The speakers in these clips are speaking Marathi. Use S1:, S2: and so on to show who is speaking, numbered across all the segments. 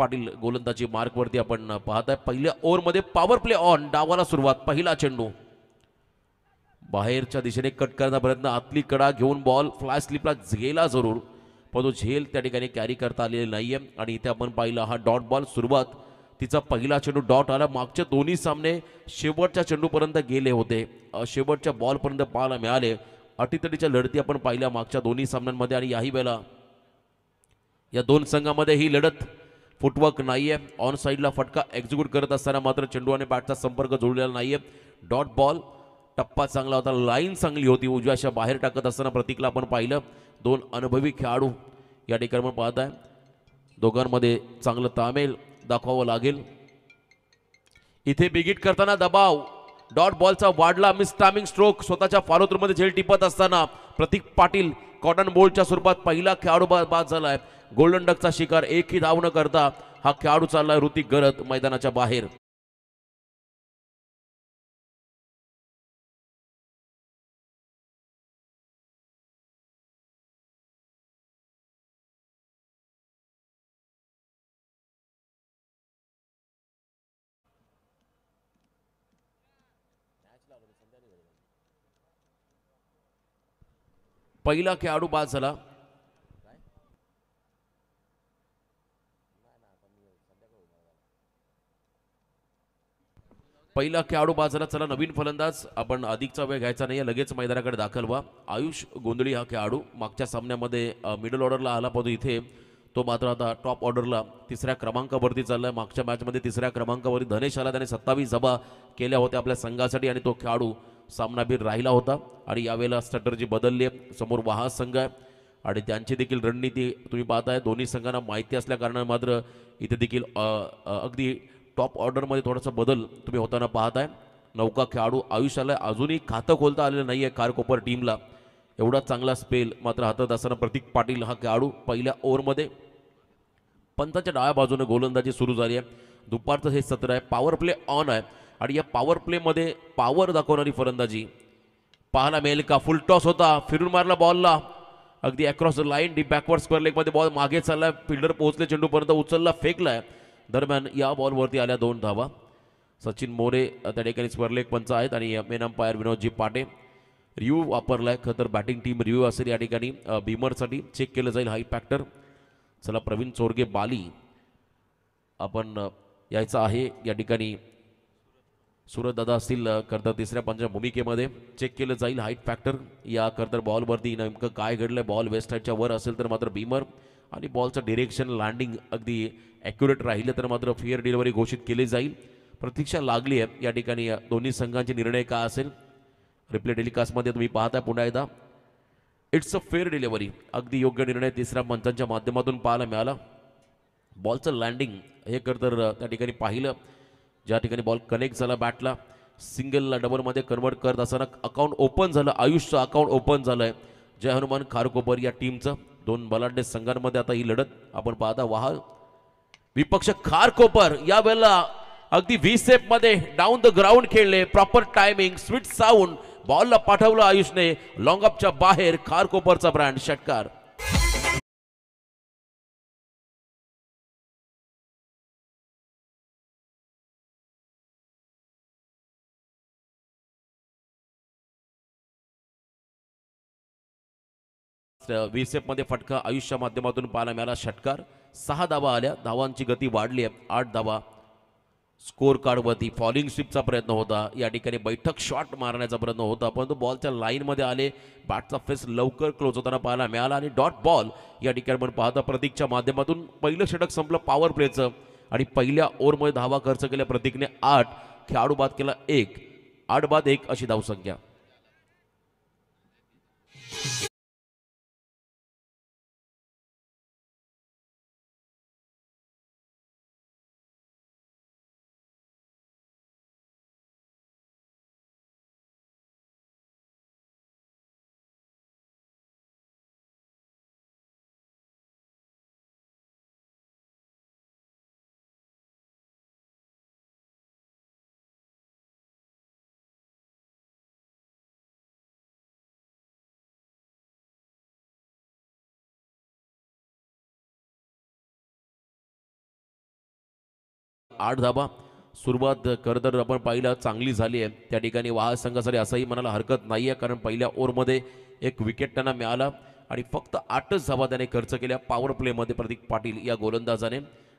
S1: पाटील गोलंदाजी मार्कवरती आपण पाहताय. पहिल्या ओव्हरमध्ये पॉवर प्ले ऑन. डावाला सुरुवात. पहिला चेंडू बाहेरच्या दिशेने कट करण्याचा प्रयत्न. आतली कडा घेऊन बॉल फ्लाय स्लिपला गेला जरूर, पण तो झेल त्या ठिकाणी कॅरी करता आलेला नाहीये. आणि इथे आपण पाहिलं हा डॉट बॉल. सुरुवात तिचा पहिला चेंडू डॉट आला. मागचे दोन्ही सामने शेवटच्या चेंडूपर्यंत गेले होते, शेवटच्या बॉलपर्यंत पाहायला मिळाले. अटीतटीच्या लढती आपण पाहिल्या मागच्या दोन्ही सामन्यांमध्ये, आणि याही वेळेला या दोन संघांमध्ये ही लढत फुटवर्क नाहीये. ऑन साईडला फटका एक्झिक्यूट करत असताना मात्र चेंडू आणि बॅटचा संपर्क जोडलेला नाहीये. Dot ball. टप्पा चांगला होता, लाईन चांगली होती. उजव्याच्या बाहेर टाकत असताना प्रतीकला आपण पाहिलं. दोन अनुभवी खेळाडू या ठिकाणी आपण पाहत आहे. दोघांमध्ये चांगलं ताळमेळ दाखवावं लागेल. इथे बिगिट करताना दबाव. डॉट बॉलचा वाढला. Miss timing stroke. स्वतःच्या फॉलो थ्रूमध्ये झेल टिपत असताना प्रतीक पाटील कॉटन बोल्टच्या स्वरूपात पहिला खेळाडू बाद झालाय. गोल्डन डकचा शिकार. एकही धाव न करता हा खेळाडू चाललाय ऋतिक गरत मैदानाच्या बाहेर. पहिला खेळाडू बाद झाला. पहिला खेळाडू बाद झाला. चला नवीन फलंदाज. आपण अधिकचा वेळ घ्यायचा नाही, लगेच मैदानाकडे दाखल व्हा. आयुष गोंधळी हा खेळाडू मागच्या सामन्यामध्ये मिडल ऑर्डरला आला, पण इथे तो मात्र आता टॉप ऑर्डरला तिसऱ्या क्रमांकावरती चाललाय. मागच्या मॅचमध्ये तिसऱ्या क्रमांकावरती धनेश आला. त्याने 27 धावा केल्या होत्या आपल्या संघासाठी, आणि तो खेळाडू सामनावीर राहिला होता. आणि यावेळेला स्ट्रॅटर्जी बदलली आहे. समोर वहा संघ आहे आणि त्यांची देखील रणनीती तुम्ही पाहताय. दोन्ही संघांना माहिती असल्या कारणाने मात्र इथे देखील अगदी टॉप ऑर्डरमध्ये थोडासा बदल तुम्ही होताना पाहताय. नौका खेळाडू आयुष आलाय. अजूनही खातं खोलता आलेलं नाही आहे कारकोपर टीमला. एवढा चांगला स्पेल मात्र हातात असताना प्रतीक पाटील हा खेळाडू पहिल्या ओव्हरमध्ये पंचाच्या डाव्या बाजूने गोलंदाजी सुरू झाली आहे. दुपारचं हे सत्र आहे. पॉवर प्ले ऑन आहे, आणि या पॉवर प्लेमध्ये पॉवर दाखवणारी फलंदाजी पाहायला मिळेल का? फुल टॉस होता, फिरून मारला बॉलला अगदी across the line. Deep backward square लेगमध्ये बॉल मागे चाललाय. फिल्डर पोहोचले, चेंडूपर्यंत उचलला, फेकलाय. दरम्यान या बॉलवरती आल्या 2 धावा. सचिन मोरे त्या ठिकाणी स्क्वेअर लेग पंच आहेत, आणि मेन अंपायर विनोदजी पाटे. रिव्ह्यू वापरलाय. खरं तर बॅटिंग टीम रिव्ह्यू असेल या ठिकाणी. बीमरसाठी चेक केलं जाईल हाई फॅक्टर. चला प्रवीण चोरगे बाली आपण यायचं आहे या ठिकाणी. सुरत दादा असतील करता तिसऱ्या पंचाच्या भूमिकेमध्ये. चेक केलं जाईल हाईट फॅक्टर या करतर बॉलवरती नेमकं काय घडलं. बॉल वेस्ट साईडच्या वर असेल तर मात्र बीमर, आणि बॉलचं डिरेक्शन लँडिंग अगदी ॲक्युरेट राहिलं तर मात्र फेअर डिलिव्हरी घोषित केली जाईल. प्रतीक्षा लागली आहे या ठिकाणी. दोन्ही संघांचे निर्णय काय असेल रिप्ले टेलिकास्टमध्ये तुम्ही पाहताय पुन्हा एकदा. It's a fair delivery. अगदी योग्य निर्णय तिसऱ्या पंचांच्या माध्यमातून पाहायला मिळाला. बॉलचं लँडिंग हे करतर त्या ठिकाणी पाहिलं. ज्या ठिकाणी बॉल कनेक्ट झाला बॅटला, सिंगलला डबलमध्ये कन्वर्ट करत असताना अकाउंट ओपन झालं. आयुषचं अकाउंट ओपन झालंय. जय हनुमान खारकोपर या टीमचं. 2 बलाढ्य संघांमध्ये आता ही लढत आपण पाहता. वाहा विपक्ष खारकोपर या वेळेला अगदी व्ही स्टेप मध्ये डाऊन द ग्राउंड खेळले. Proper timing, sweet sound. बॉलला पाठवलं आयुषने लॉंग अपच्या बाहेर. खारकोपरचा ब्रँड षटकार. मध्ये फटका आयुषच्या माध्यमातून पाहायला मिळाला. षटकार. 6 धावा आल्या. धावांची गती वाढली आहे. 8 धावा स्कोर कार्डवरती. फॉलिंग स्वीपचा प्रयत्न होता या ठिकाणी. बैठक शॉट मारण्याचा प्रयत्न होता, परंतु बॉलच्या लाईनमध्ये आले. बॅटचा फेस लवकर क्लोज होताना पाहायला मिळाला, आणि डॉट बॉल या ठिकाणी आपण पाहता. प्रतीकच्या माध्यमातून पहिलं षटक संपलं पॉवर प्लेचं, आणि पहिल्या ओव्हरमध्ये धावा खर्च केल्या प्रतीकने 8. खेळाडू बाद केला 1. 8 बाद 1 अशी धावसंख्या. 8 धाबा. सुरुवात खरं तर आपण पाहिलं चांगली झाली आहे त्या ठिकाणी वाहा संघासाठी, असंही म्हणायला हरकत नाही आहे, कारण पहिल्या ओव्हरमध्ये एक विकेट त्यांना मिळाला आणि फक्त 8च धावा त्याने खर्च केल्या पॉवर प्लेमध्ये प्रतीक पाटील या गोलंदाजाने.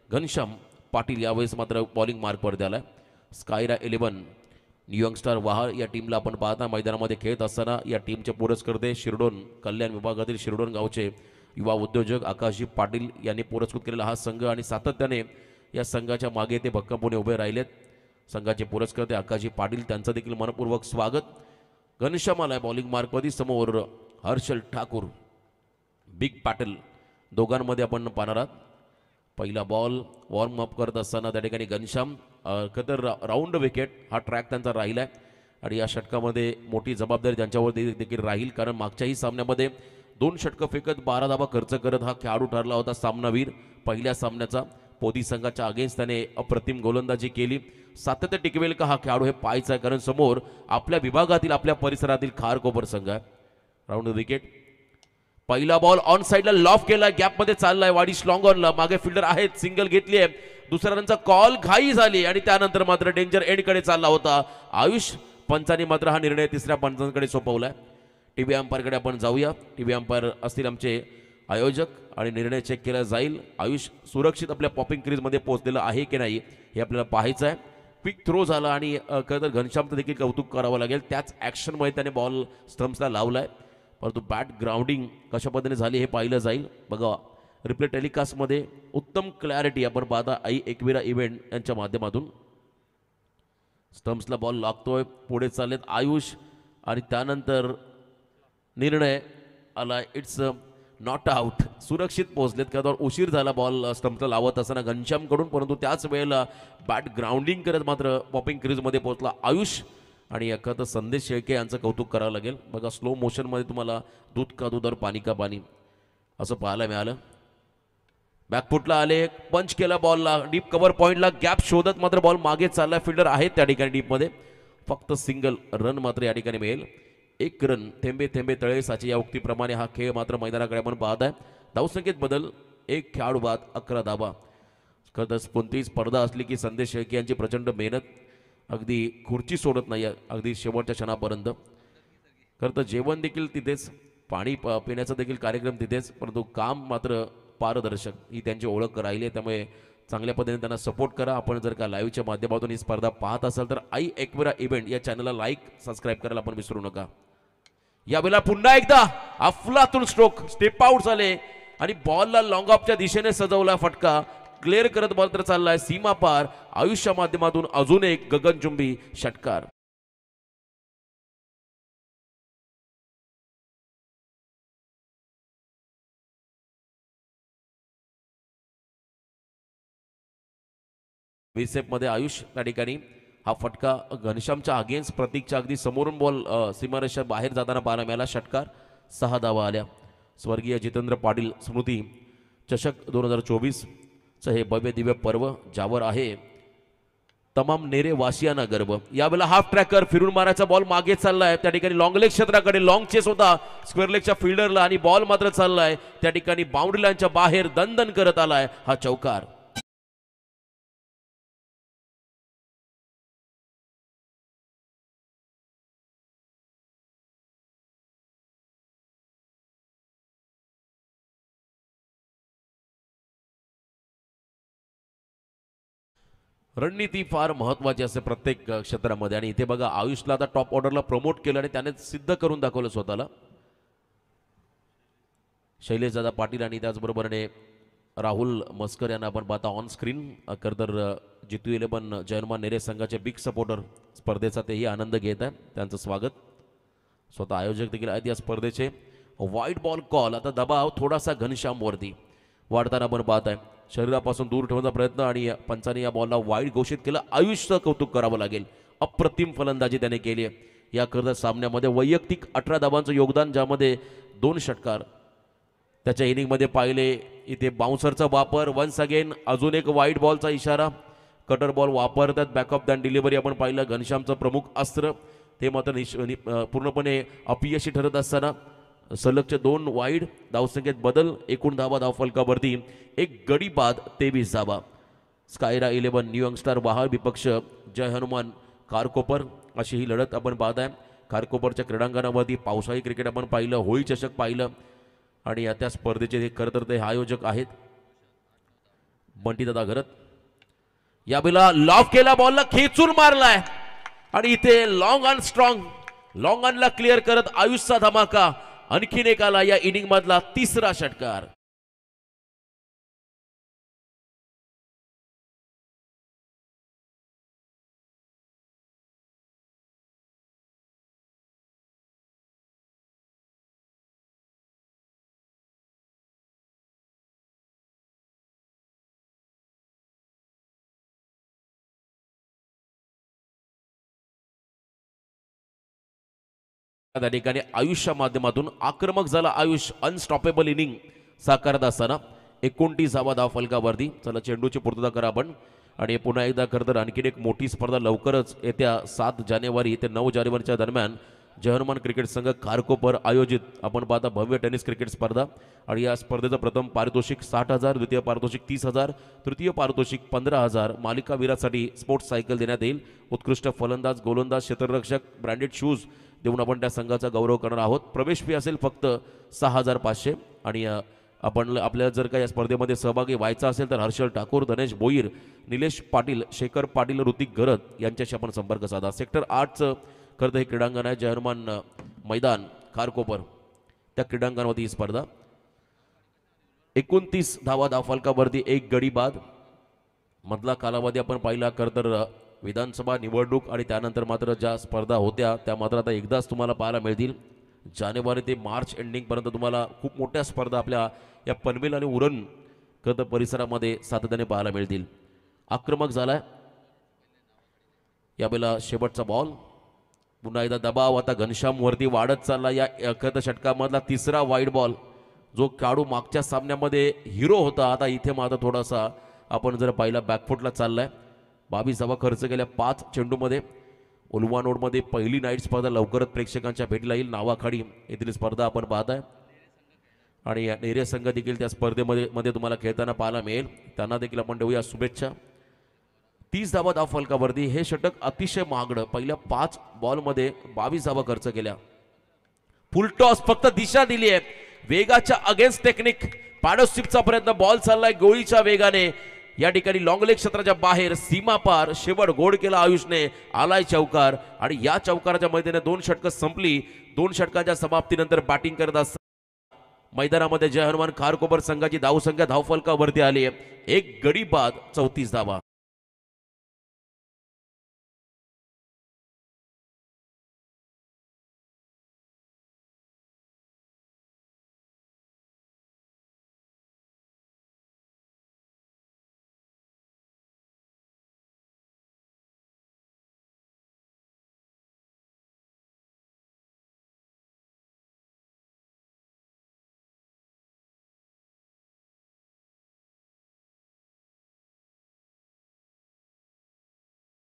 S1: घनश्याम पाटील यावेळेस मात्र बॉलिंग मार्कवर द्याला. स्कायरा 11 यंगस्टार वाहा या टीमला आपण पाहता मैदानामध्ये खेळत असताना या टीमचे पुरस्कर्ते शिरडोन कल्याण विभागातील शिरडोन गावचे युवा उद्योजक आकाशजी पाटील यांनी पुरस्कृत केलेला हा संघ आणि सातत्याने या संघाच्या मागे ते भक्कमपणे उभे राहिलेत. संघाचे पुरस्कर्ते आकाशजी पाटील त्यांचं देखील मनपूर्वक स्वागत. घनश्यामाला बॉलिंग मार्कमध्ये, समोर हर्षल ठाकूर, बिग पॅटल दोघांमध्ये आपण पाहणार आहात. पहिला बॉल वॉर्म अप करत असताना त्या ठिकाणी घनश्याम खतर राऊंड विकेट हा ट्रॅक त्यांचा राहिला आहे आणि या षटकामध्ये मोठी जबाबदारी त्यांच्यावरती देखील राहील, कारण मागच्याही सामन्यामध्ये 2 षटकं फेकत 12 धावा खर्च करत हा खेळाडू ठरला होता सामनावीर पहिल्या सामन्याचा. पोदी संघाच्या अगेन्स्ट त्याने अप्रतिम गोलंदाजी केली. सातत्य टिकवेल का हा खेळाडू हे पाहायचं आहे, कारण समोर आपल्या विभागातील आपल्या परिसरातील खारकोपर संघ आहे. Round wicket. पहिला बॉल ऑन साइडला लॉफ केला, गॅपमध्ये चाललाय, वाडी स्लॉंग ऑनला, मागे फिल्डर आहेत, सिंगल घेतली आहे. दुसऱ्या रनचा कॉल घाई झाली आणि त्यानंतर मात्र डेंजर एंडकडे चालला होता. आयुष पंचांनी मात्र हा निर्णय तिसऱ्या पंचांकडे सोपवलाय. टीव्ही अंपायरकडे आपण जाऊया. टीव्ही अंपायर असतील आमचे आयोजक आणि निर्णय चेक केला जाईल. आयुष सुरक्षित आपल्या पॉपिंग क्रीजमध्ये पोहोचलेला आहे की नाही हे आपल्याला पाहायचं आहे. क्विक थ्रो झाला आणि खरं तर घनश्यामचं देखील कौतुक करावं लागेल, त्याच ॲक्शनमुळे त्याने बॉल स्टम्प्सला लावलाय, परंतु बॅट ग्राउंडिंग कशा पद्धतीने झाली हे पाहिलं जाईल. बघा रिप्ले टेलिकास्टमध्ये उत्तम क्लॅरिटी आपण पाहता आई एकविरा इव्हेंट यांच्या माध्यमातून. स्टम्प्सला बॉल लागतोय, पुढे चाललेत आयुष आणि त्यानंतर निर्णय आला, इट्स नॉट आउट. सुरक्षित पोहोचलेत, का तर उशीर झाला बॉल स्टम्पला लावत असताना घनश्यामकडून, परंतु त्याच वेळेला बॅट ग्राउंडिंग करत मात्र पॉपिंग क्रीजमध्ये पोहोचला आयुष आणि एखादं संदेश शेळके यांचं कौतुक करावं लागेल. बघा स्लो मोशनमध्ये तुम्हाला दूध का दूध और पाणी का पाणी असं पाहायला मिळालं. बॅकफुटला आले, पंच केला बॉलला, डीप कव्हर पॉईंटला गॅप शोधत मात्र बॉल मागे चालला. फिल्डर आहेत त्या ठिकाणी डीपमध्ये, फक्त सिंगल रन मात्र या ठिकाणी मिळेल. 1 रन थेंबे थेंबे तळे साचे या उक्तीप्रमाणे हा खेळ मात्र मैदानाकडे आपण पाहत आहे. धावसंख्येत बदल, 1 खेळाडू बाद 11 धाबा. खरं कोणतीही स्पर्धा असली की संदेश शेळके यांची प्रचंड मेहनत, अगदी खुर्ची सोडत नाही अगदी शेवटच्या क्षणापर्यंत. खरं तर जेवण देखील तिथेच, पाणी पिण्याचा देखील कार्यक्रम तिथेच, परंतु काम मात्र पारदर्शक ही त्यांची ओळख राहिली आहे. त्यामुळे चांगल्या पद्धतीने त्यांना सपोर्ट करा. आपण जर का लाईव्हच्या माध्यमातून ही स्पर्धा पाहत असाल तर आई एकविरा इव्हेंट या चॅनलला लाईक सबस्क्राईब करायला आपण विसरू नका. यावेळेला पुन्हा एकदा अफलातून स्ट्रोक, स्टेप आउट झाले आणि बॉलला लॉंग ऑफच्या दिशेने सजवला फटका, क्लिअर करत बॉल तर चाललाय सीमा पार. आयुष्या माध्यमातून अजून एक गगनचुंबी षटकार. मध्ये आयुष त्या ठिकाणी हा फटका घनश्यामच्या अगेन्स्ट प्रतीकच्या अगदी समोरून बॉल सीमारेषा बाहेर जाताना पाहायला मिळाला. षटकार, 6 धावा आल्या. स्वर्गीय जितेंद्र पाटील स्मृती चषक 2024 चं हे भव्य दिव्य पर्व, ज्यावर आहे तमाम नेरे वासियांना गर्व. यावेळेला हाफ ट्रॅकर फिरून मारायचा बॉल मागे चाललाय, त्या ठिकाणी लॉंग लेग क्षेत्राकडे लॉंग चेस होता स्क्वेअर लेगच्या फिल्डरला आणि बॉल मात्र चाललाय त्या ठिकाणी बाउंड्री लाईनच्या बाहेर, दणदण करत आलाय हा चौकार. रणनीती फार महत्वाची असते प्रत्येक क्षेत्रामध्ये आणि इथे बघा आयुषला आता टॉप ऑर्डरला प्रमोट केलं आणि त्याने सिद्ध करून दाखवलं स्वतःला. शैलेश दादा पाटील आणि त्याचबरोबरने राहुल मस्कर यांना आपण पाहता ऑन स्क्रीन. तर जितू 11 जयमान नेरे संघाचे बिग सपोर्टर स्पर्धेचा तेही आनंद घेत आहे, त्यांचं स्वागत. स्वतः आयोजक देखील आहेत या स्पर्धेचे. वाईट बॉल कॉल, आता दबाव थोडासा घनश्यामवरती वाढताना आपण पाहत आहे. शरीरापासून दूर ठेवण्याचा प्रयत्न आणि पंचाने या बॉलला वाईड घोषित केलं. आयुषचं कौतुक करावं लागेल, अप्रतिम फलंदाजी त्याने केली आहे या करता सामन्यामध्ये. वैयक्तिक 18 धावांचं योगदान, ज्यामध्ये 2 षटकार त्याच्या इनिंगमध्ये पाहिले. इथे बाउन्सरचा वापर, वन्स अगेन अजून एक वाईट बॉलचा इशारा. कटर बॉल वापरतात, बॅकअप दॅन डिलिव्हरी आपण पाहिलं. घनश्यामचं प्रमुख अस्त्र ते मात्र पूर्णपणे अपयशी ठरत असताना सलगचे 2 वाईड. धावसंख्येत बदल, एकूण धावा धावफलकावरती 1 गडी बाद 23 धावा. स्कायरा 11 न्यू यंगस्टार वाहा विपक्ष जय हनुमान कारकोपर अशी ही लढत आपण पाहत आहे. कारकोपरच्या क्रीडांगणावरती पावसाळी क्रिकेट आपण पाहिलं, होळी चषक पाहिलं आणि त्या स्पर्धेचे खरं तर ते आयोजक आहेत बंटीदादा घरत. यावेळेला लॉफ केला, बॉलला खेचून मारलाय आणि इथे लॉंग ऑन स्ट्रॉंग लॉंग ऑनला क्लिअर करत आयुषचा धमाका. आणखीन एक आला या इनिंग मधला तिसरा षटकार. त्या ठिकाणी आयुषच्या माध्यमातून आक्रमक झाला आयुष. अनस्टॉपेबल इनिंग साकारत असताना 29वा धाव फलकावरती. चला चेंडूची पूर्तता करा आपण आणि पुन्हा एकदा खरं तर आणखीन एक मोठी स्पर्धा लवकरच येत्या 7 जानेवारी ते 9 जानेवारीच्या दरम्यान जय हनुमान क्रिकेट संघ खारकोपर आयोजित आपण पाहता भव्य टेनिस क्रिकेट स्पर्धा. आणि या स्पर्धेचं प्रथम पारितोषिक 60,000, द्वितीय पारितोषिक 30,000, तृतीय पारितोषिक 15,000, मालिकावीरासाठी स्पोर्ट्स सायकल देण्यात येईल. उत्कृष्ट फलंदाज, गोलंदाज, क्षेत्ररक्षक ब्रँडेड शूज देऊन आपण त्या संघाचा गौरव करणार आहोत. प्रवेश फी असेल फक्त 6,500 आणि आपण आपल्याला जर का या स्पर्धेमध्ये सहभागी व्हायचा असेल तर हर्षल ठाकूर, धनेश बोईर, निलेश पाटील, शेखर पाटील, ऋतिक गरत यांच्याशी आपण संपर्क साधा. सेक्टर 8चं खरं हे क्रीडांगण आहे जय हनुमान मैदान खारकोपर. त्या क्रीडांगणावरती ही स्पर्धा. 29 धावा धावफलकावरती एक गडी बाद. मधला कालावधी आपण पाहिला खरं तर विधानसभा निवडणूक आणि त्यानंतर मात्र ज्या स्पर्धा होत्या त्या मात्र आता एकदाच तुम्हाला पाहायला मिळतील. जानेवारी ते मार्च एंडिंगपर्यंत तुम्हाला खूप मोठ्या स्पर्धा आपल्या या पनवेल आणि उरण खरं परिसरामध्ये सातत्याने पाहायला मिळतील. आक्रमक झालाय यावेळेला शेवटचा बॉल. पुन्हा एकदा दबाव आता घनश्याम वरती वाढत चालला. या खरं षटकामधला तिसरा वाईड बॉल. जो खेळाडू मागच्या सामन्यामध्ये हिरो होता आता इथे मात्र थोडासा आपण जर पाहिला बॅकफुटला चाललाय. 22 धावा खर्च केल्या 5 चेंडूमध्ये. उल्वानोडमध्ये पहिली नाईट स्पर्धा लवकरच प्रेक्षकांच्या भेटीला येईल. नावाखाडी येथील स्पर्धा आपण पाहताय आणि नेरे संघ देखील त्या स्पर्धेमध्ये तुम्हाला खेळताना पाहायला मिळेल. त्यांना देखील आपण देऊया शुभेच्छा. 30 धावा धाव फलकावरती. हे षटक अतिशय महागडं. पहिल्या 5 बॉलमध्ये 22 धावा खर्च केल्या. फुल टॉस फक्त दिशा दिली आहे. वेगाच्या अगेन्स्ट टेक्निक पाडोस्टिपचा प्रयत्न. बॉल चाललाय गोळीच्या वेगाने. या ठिकाणी लॉंग लेग क्षेत्राच्या बाहेर सीमा पार. शेवट गोड केला आयुषने. आलाय चौकार आणि या चौकाराच्या मैदानात 2 षटकं संपली. 2 षटकांच्या समाप्तीनंतर बॅटिंग करत असताना मैदानामध्ये जय हनुमान खारकोपर संघाची धावसंख्या धावफलकावरती आली आहे. एक गडी बाद 34 धावा.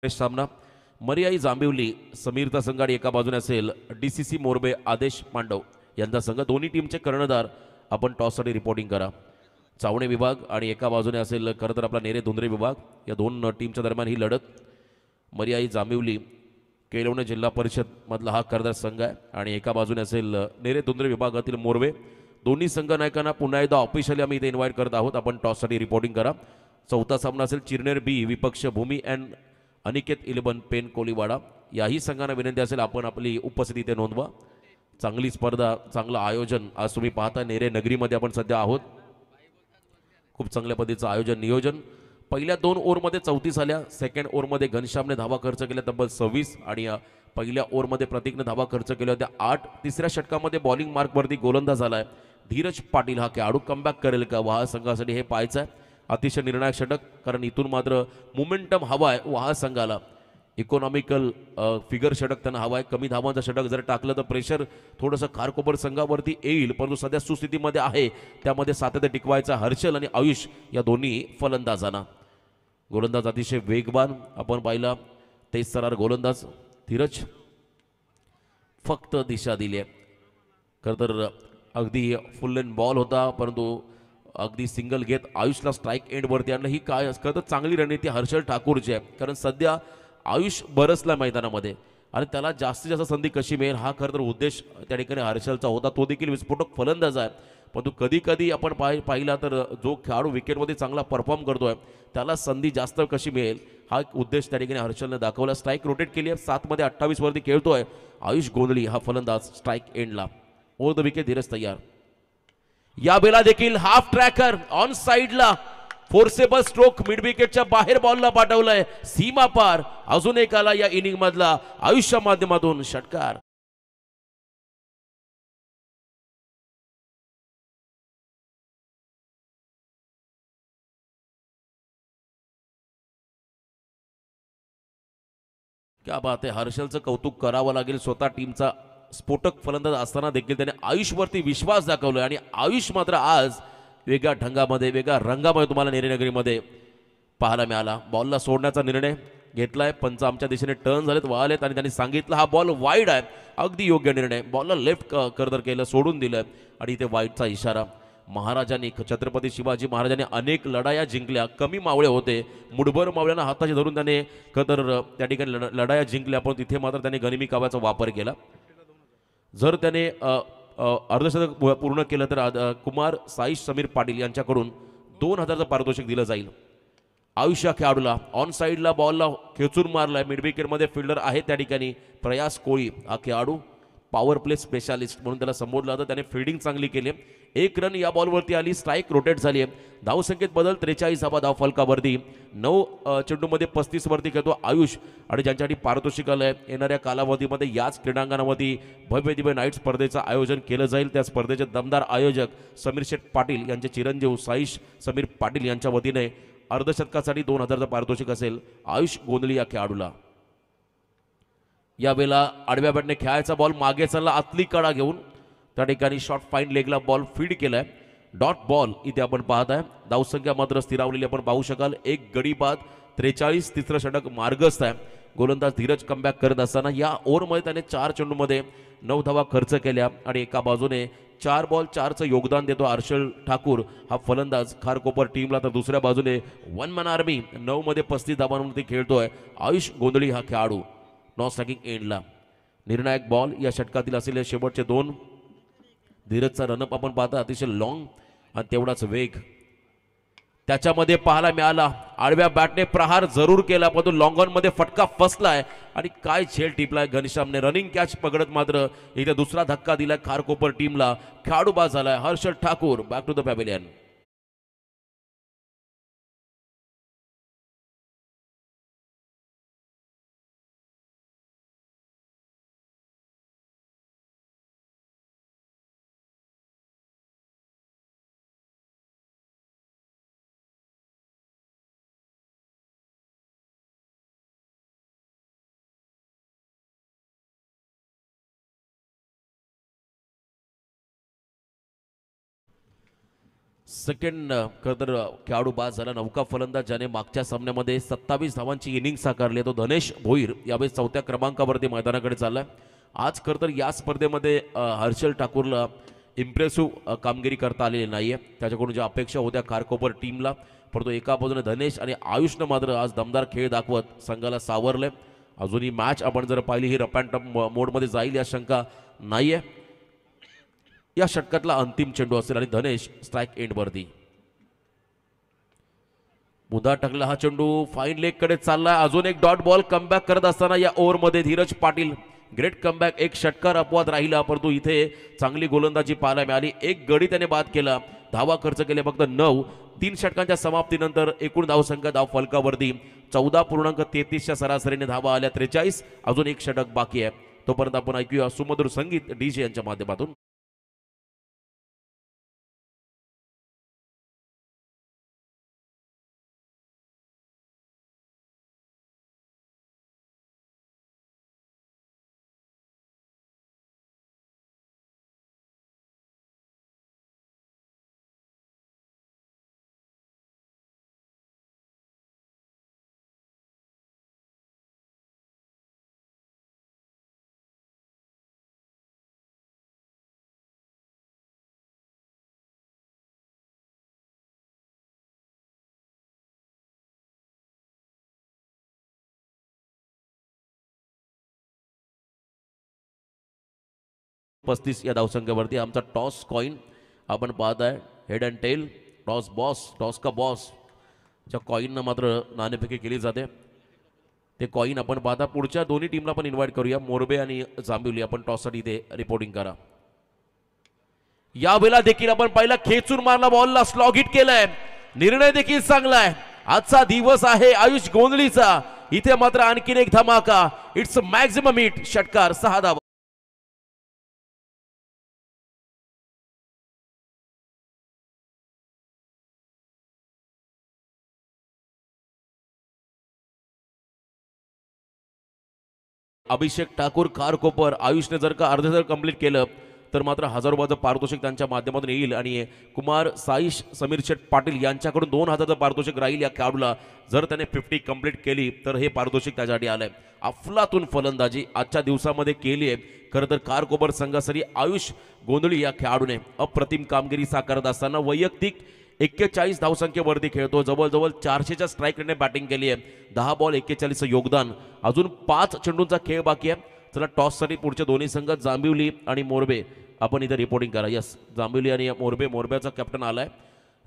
S1: सामना मर्याई जांभिवली समीरचा संघ आणि एका बाजूने असेल डीसीसी मोरबे आदेश पांडव यांचा संघ. दोन्ही टीमचे कर्णधार आपण टॉससाठी रिपोर्टिंग करा. चावणे विभाग आणि एका बाजूने असेल खरं तर आपला नेरे धुंद्रे विभाग. या 2 टीमच्या दरम्यान ही लढत. मर्याई जांभिवली केलवणे जिल्हा परिषद मधला हा कर्णधार संघ आहे आणि एका बाजूने असेल नेरे धुंद्रे विभागातील मोरबे. दोन्ही संघ नायकांना पुन्हा एकदा ऑफिशियली आम्ही इथे इन्व्हाइट करत आहोत. आपण टॉससाठी रिपोर्टिंग करा. चौथा सामना असेल चिरनेर बी विपक्ष भूमी अँड अनिकेत 11 पेन कोलीवाडा. याही संघांना विनंती असेल आपण आपली उपस्थिती इथे नोंदवा. चांगली स्पर्धा, चांगलं आयोजन आज तुम्ही पाहता. नेरे नगरीमध्ये आपण सध्या आहोत. खूप चांगल्या पद्धतीचं आयोजन नियोजन. पहिल्या 2 ओव्हरमध्ये 34 आल्या. सेकंड ओव्हरमध्ये घनश्यामने धावा खर्च केल्या तब्बल 26 आणि पहिल्या ओव्हरमध्ये प्रतीकने धावा खर्च केल्या होत्या 8. तिसऱ्या षटकामध्ये बॉलिंग मार्कवरती गोलंदाज झालाय धीरज पाटील. हा खेळाडू कमबॅक करेल का वाहा संघासाठी हे पाहायचं आहे. अतिशय निर्णायक षटक कारण इथून मात्र मोमेंटम हवाय वाहा संघाला. इकॉनॉमिकल फिगर षटक त्यांना हवाय. कमी धावांचं षटक जर टाकलं तर प्रेशर थोडंसं खारकोपर संघावरती येईल. परंतु सध्या सुस्थितीमध्ये आहे त्यामध्ये सातत्य टिकवायचा हर्षल आणि आयुष या दोन्ही फलंदाजांना. गोलंदाज अतिशय वेगवान आपण पाहिला. तेज सरार गोलंदाज धीरज. फक्त दिशा दिली आहे. खरं तर अगदी फुल लेन बॉल होता परंतु अगदी सिंगल घेत आयुषला स्ट्राईक एंडवरती आणलं. ही काय खरं तर चांगली रणनीती हर्षल ठाकूरची आहे, कारण सध्या आयुष बरसला मैदानामध्ये आणि त्याला जास्तीत जास्त संधी कशी मिळेल हा खरं तर उद्देश त्या ठिकाणी हर्षलचा होता. तो देखील विस्फोटक फलंदाज आहे, परंतु कधी कधी आपण पाहिला तर जो खेळाडू विकेटमध्ये चांगला परफॉर्म करतोय त्याला संधी जास्त कशी मिळेल हा एक उद्देश त्या ठिकाणी हर्षलने दाखवला. स्ट्राईक रोटेट केली आहे, 7 मध्ये 28 वरती खेळतोय आयुष गोंधळी हा फलंदाज. स्ट्राईक एंडला ओव्हर द विकेट धीरज तयार. या बेला देखील हाफ ट्रॅकर ऑन साइडला फोर्सेबल स्ट्रोक मिड विकेटच्या बाहेर बॉलला पाठवलाय, सीमा पार. अजून एक आला या इनिंग मधला आयुषच्या माध्यमातून षटकार. क्या बात आहे. हर्षलचं कौतुक करावं लागेल. स्वतः टीमचा स्फोटक फलंदाज असताना देखील त्याने आयुषवरती विश्वास दाखवला आणि आयुष मात्र आज वेगळ्या ढंगामध्ये वेगळ्या रंगामध्ये तुम्हाला नेरेनगरीमध्ये पाहायला मिळाला. बॉलला सोडण्याचा निर्णय घेतलाय. पंच आमच्या दिशेने टर्न झालेत, वळालेत आणि त्यांनी सांगितलं हा बॉल वाईड आहे. अगदी योग्य निर्णय. बॉलला लेफ्ट करदर केलं, सोडून दिलं आणि इथे वाईडचा इशारा. महाराजांनी छत्रपती शिवाजी महाराजांनी अनेक लढाया जिंकल्या, कमी मावळे होते, मुठभर मावळ्यांना हाताशी धरून त्याने खतर त्या ठिकाणी लढाया जिंकल्या, पण तिथे मात्र त्याने गनिमी काव्याचा वापर केला. जर त्याने अर्धशतक पूर्ण केलं तर कुमार साईश समीर पाटील यांच्याकडून 2000चं पारितोषिक दिलं जाईल. आयुष्या खेळाडूला ऑन साईडला बॉलला खेचून मारलाय. मिड विकेटमध्ये फिल्डर आहे त्या ठिकाणी प्रयास कोळी. हा खेळाडू पॉवर प्ले स्पेशालिस्ट म्हणून त्याला संबोधलं जातं. त्याने फिल्डिंग चांगली केली. 1 रन या बॉलवरती आली. स्ट्राईक रोटेट झाली आहे. धावसंख्येत बदल 43 धाव फलकावरती. 9 चेंडूमध्ये 35 वरती खेळतो आयुष आणि ज्यांच्यासाठी पारितोषिक आलंय. येणाऱ्या कालावधीमध्ये याच क्रीडांगणावरती भव्य दिव्य नाईट स्पर्धेचं आयोजन केलं जाईल. त्या स्पर्धेचे दमदार आयोजक समीर शेठ पाटील यांचे चिरंजीव साईश समीर पाटील यांच्या वतीने अर्धशतकासाठी 2000चं पारितोषिक असेल आयुष गोंधळी या खेळाडूला. यावेळेला आडव्या बॅटने खेळायचा बॉल मागे चालला, आतली कडा घेऊन त्या ठिकाणी शॉर्ट फाईन लेगला बॉल फीड केलाय. डॉट बॉल इथे आपण पाहत आहे. धावसंख्या मात्र स्थिरावलेली आपण पाहू शकाल. 1 गडी बाद 43. तिसरं षटक मार्गस्थ आहे. गोलंदाज धीरज कमबॅक करत असताना या ओव्हरमध्ये त्याने 4 चेंडूमध्ये 9 धावा खर्च केल्या आणि एका बाजूने 4 बॉल 4चं योगदान देतो हर्षल ठाकूर हा फलंदाज खारकोपर टीमला. तर दुसऱ्या बाजूने 1 मॅन आर्मी 9 मध्ये 35 धावांवरती खेळतोय आयुष गोंधळी हा खेळाडू. नॉन स्ट्रायकिंग एंडला निर्णायक बॉल या षटकातील असलेले शेवटचे 2. धीरजचा रनअप आपण पाहता अतिशय लॉंग आणि तेवढाच वेग त्याच्यामध्ये पाहायला मिळाला. आडव्या बॅटने प्रहार जरूर केला, परंतु लॉंग ऑन मध्ये फटका फसलाय आणि काय झेल टिपलाय घनश्यामने. रनिंग कॅच पकडत मात्र इथे दुसरा धक्का दिलाय खारकोपर टीमला. खेळाडू बाद झालाय Harshal Thakur. Back to the pavilion. Second खरं तर खेळाडू बाद झाला नौका फलंदाज ज्याने मागच्या सामन्यामध्ये 27 धावांची इनिंग साकारली. तो धनेश भोईर यावेळी 4थ्या क्रमांकावरती मैदानाकडे चाललाय. आज खरं तर या स्पर्धेमध्ये हर्षल ठाकूरला इम्प्रेसिव्ह कामगिरी करता आलेली नाहीये. त्याच्याकडून ज्या अपेक्षा होत्या खारकोपर टीमला, परंतु एका बाजूने धनेश आणि आयुषनं मात्र आज दमदार खेळ दाखवत संघाला सावरले. अजूनही मॅच आपण जर पाहिली ही रफ अँड टफ मोडमध्ये जाईल या शंका नाहीये. या षटकातला अंतिम चेंडू असेल आणि धनेश स्ट्राईक एंडवरती. मुदा टाकला हा चेंडू फाईन लेग कडे चाललाय. अजून एक डॉट बॉल कमबॅक करत असताना या ओव्हरमध्ये धीरज पाटील ग्रेट कमबॅक. 1 षटकार अपवाद राहिला, परंतु इथे चांगली गोलंदाजी पाहायला मिळाली. 1 गडी त्याने बाद केला. धावा खर्च केले फक्त 9. 3 षटकांच्या समाप्तीनंतर एकूण धावसंख्या धाव फलकावरती 14.33च्या सरासरीने धावा आल्या. 43. अजून 1 षटक बाकी आहे. तोपर्यंत आपण ऐकूया सुमधुर संगीत डीजे यांच्या माध्यमातून. 35 या धावसंख्येवरती आमचा टॉस कॉइन आपण पाहत आहे. Head and tail toss boss toss का बॉस च्या कॉईननं मात्र नाणेफेकी केली जाते. ते कॉईन आपण पाहता. पुढच्या दोन्ही टीमला पण इन्व्हाइट करूया. मोरबे आणि जांभिवली आपण टॉससाठी इथे रिपोर्टिंग करा. यावेळेला देखील आपण पहिला खेचून मारला बॉलला स्लॉग हिट केलाय. निर्णय देखील चांगला आहे. आजचा दिवस आहे आयुष गोंधळीचा. इथे मात्र आणखीन एक धमाका. It's maximum hit. षटकार 6 धावा. अभिषेक ठाकूर खारकोपर आयुषने जर का अर्धशतक कंप्लीट केलं तर मात्र 1000 रुपयाचं पारितोषिक त्यांच्या माध्यमातून येईल आणि कुमार साईश समीर शेठ पाटील यांच्याकडून 2000चं पारितोषिक राहील या खेळाडूला. जर त्याने 50 कंप्लीट केली तर हे पारितोषिक त्याच्यासाठी आलंय. अफलातून फलंदाजी आजच्या दिवसामध्ये केली आहे. खरं तर खारकोपर संघासाठी आयुष गोंधळी या खेळाडूने अप्रतिम कामगिरी साकारत असताना वैयक्तिक 41 धावसंख्येवरती खेळतो. जवळजवळ 400च्या स्ट्राईक रेटने बॅटिंग केली आहे. 10 बॉल 41चं योगदान. अजून 5 चेंडूंचा खेळ बाकी आहे. चला टॉससाठी पुढचे दोन्ही संघ जांभिवली आणि मोरबे आपण इथे रिपोर्टिंग करा. यस जांभिवली आणि मोरब्याचा कॅप्टन आलाय.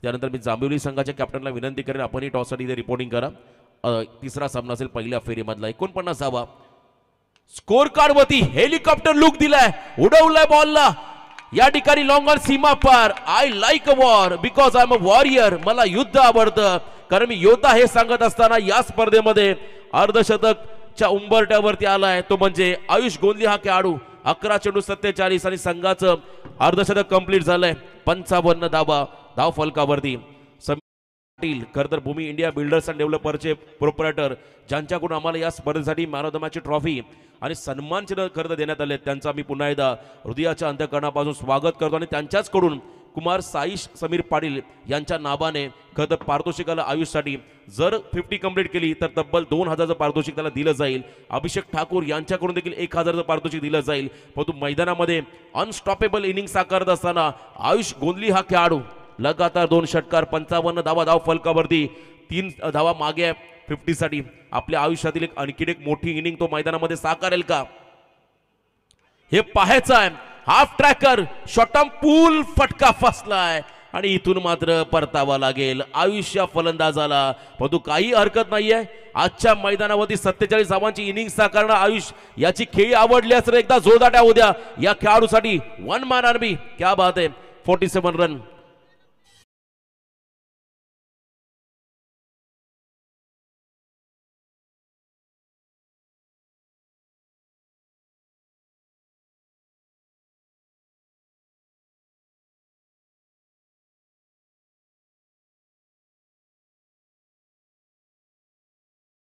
S1: त्यानंतर मी जांभिवली संघाच्या कॅप्टनला विनंती करेन आपण टॉससाठी इथे रिपोर्टिंग करा. तिसरा सामना असेल पहिल्या फेरीमधला. 49 धावा. स्कोर कार्ड वरती हेलिकॉप्टर लुक दिलाय. उडवलाय बॉलला या ठिकाणी लॉंग ऑन सीमा पार. I like a war because I am a warrior. मला युद्ध आवडतं कारण मी योद्धा हे सांगत असताना या स्पर्धेमध्ये अर्धशतकच्या उंबरट्यावरती आलाय तो म्हणजे आयुष गोंधळी हा खेळाडू. 11 चेंडू 47 आणि संघाचं अर्धशतक कंप्लीट झालंय. 55 धावा धाव फलकावरती. पाटील खरं तर भूमी इंडिया बिल्डर्स अँड डेव्हलपरचे प्रोप्रायटर ज्यांच्याकडून आम्हाला या स्पर्धेसाठी मॅन ऑफ द मॅचची ट्रॉफी आणि सन्मानचिन्ह खरं तर देण्यात आले त्यांचा मी पुन्हा एकदा हृदयाच्या अंतःकरणापासून स्वागत करतो. आणि त्यांच्याचकडून कुमार साईश समीर पाटील यांच्या नावाने खरं तर पारितोषिकाला आयुषसाठी जर 50 कंप्लीट केली तर तब्बल 2000चं पारितोषिक त्याला दिलं जाईल. अभिषेक ठाकूर यांच्याकडून देखील 1000चं पारितोषिक दिलं जाईल. परंतु मैदानामध्ये अनस्टॉपेबल इनिंग साकारत असताना आयुष गोंधळी हा खेळाडू लगातार 2 षटकार 55 धावा धाव फलकावरती 3 धावा मागे 50 साठी. आपल्या आयुष्यातील आणखीन एक मोठी इनिंग तो मैदानामध्ये साकारेल का हे पाहायचं आहे. हाफ ट्रॅकर शॉटम पूल फटका फसलाय आणि इथून मात्र परतावा लागेल आयुष्य फलंदाजाला. परंतु काही हरकत नाहीये. आजच्या मैदानावरती 47 धावांची इनिंग साकारणं आयुष याची खेळी आवडली तर एकदा जोरदार उद्या या खेळाडूसाठी 1 मॅन आर्मी. क्या बात आहे. 47 रन.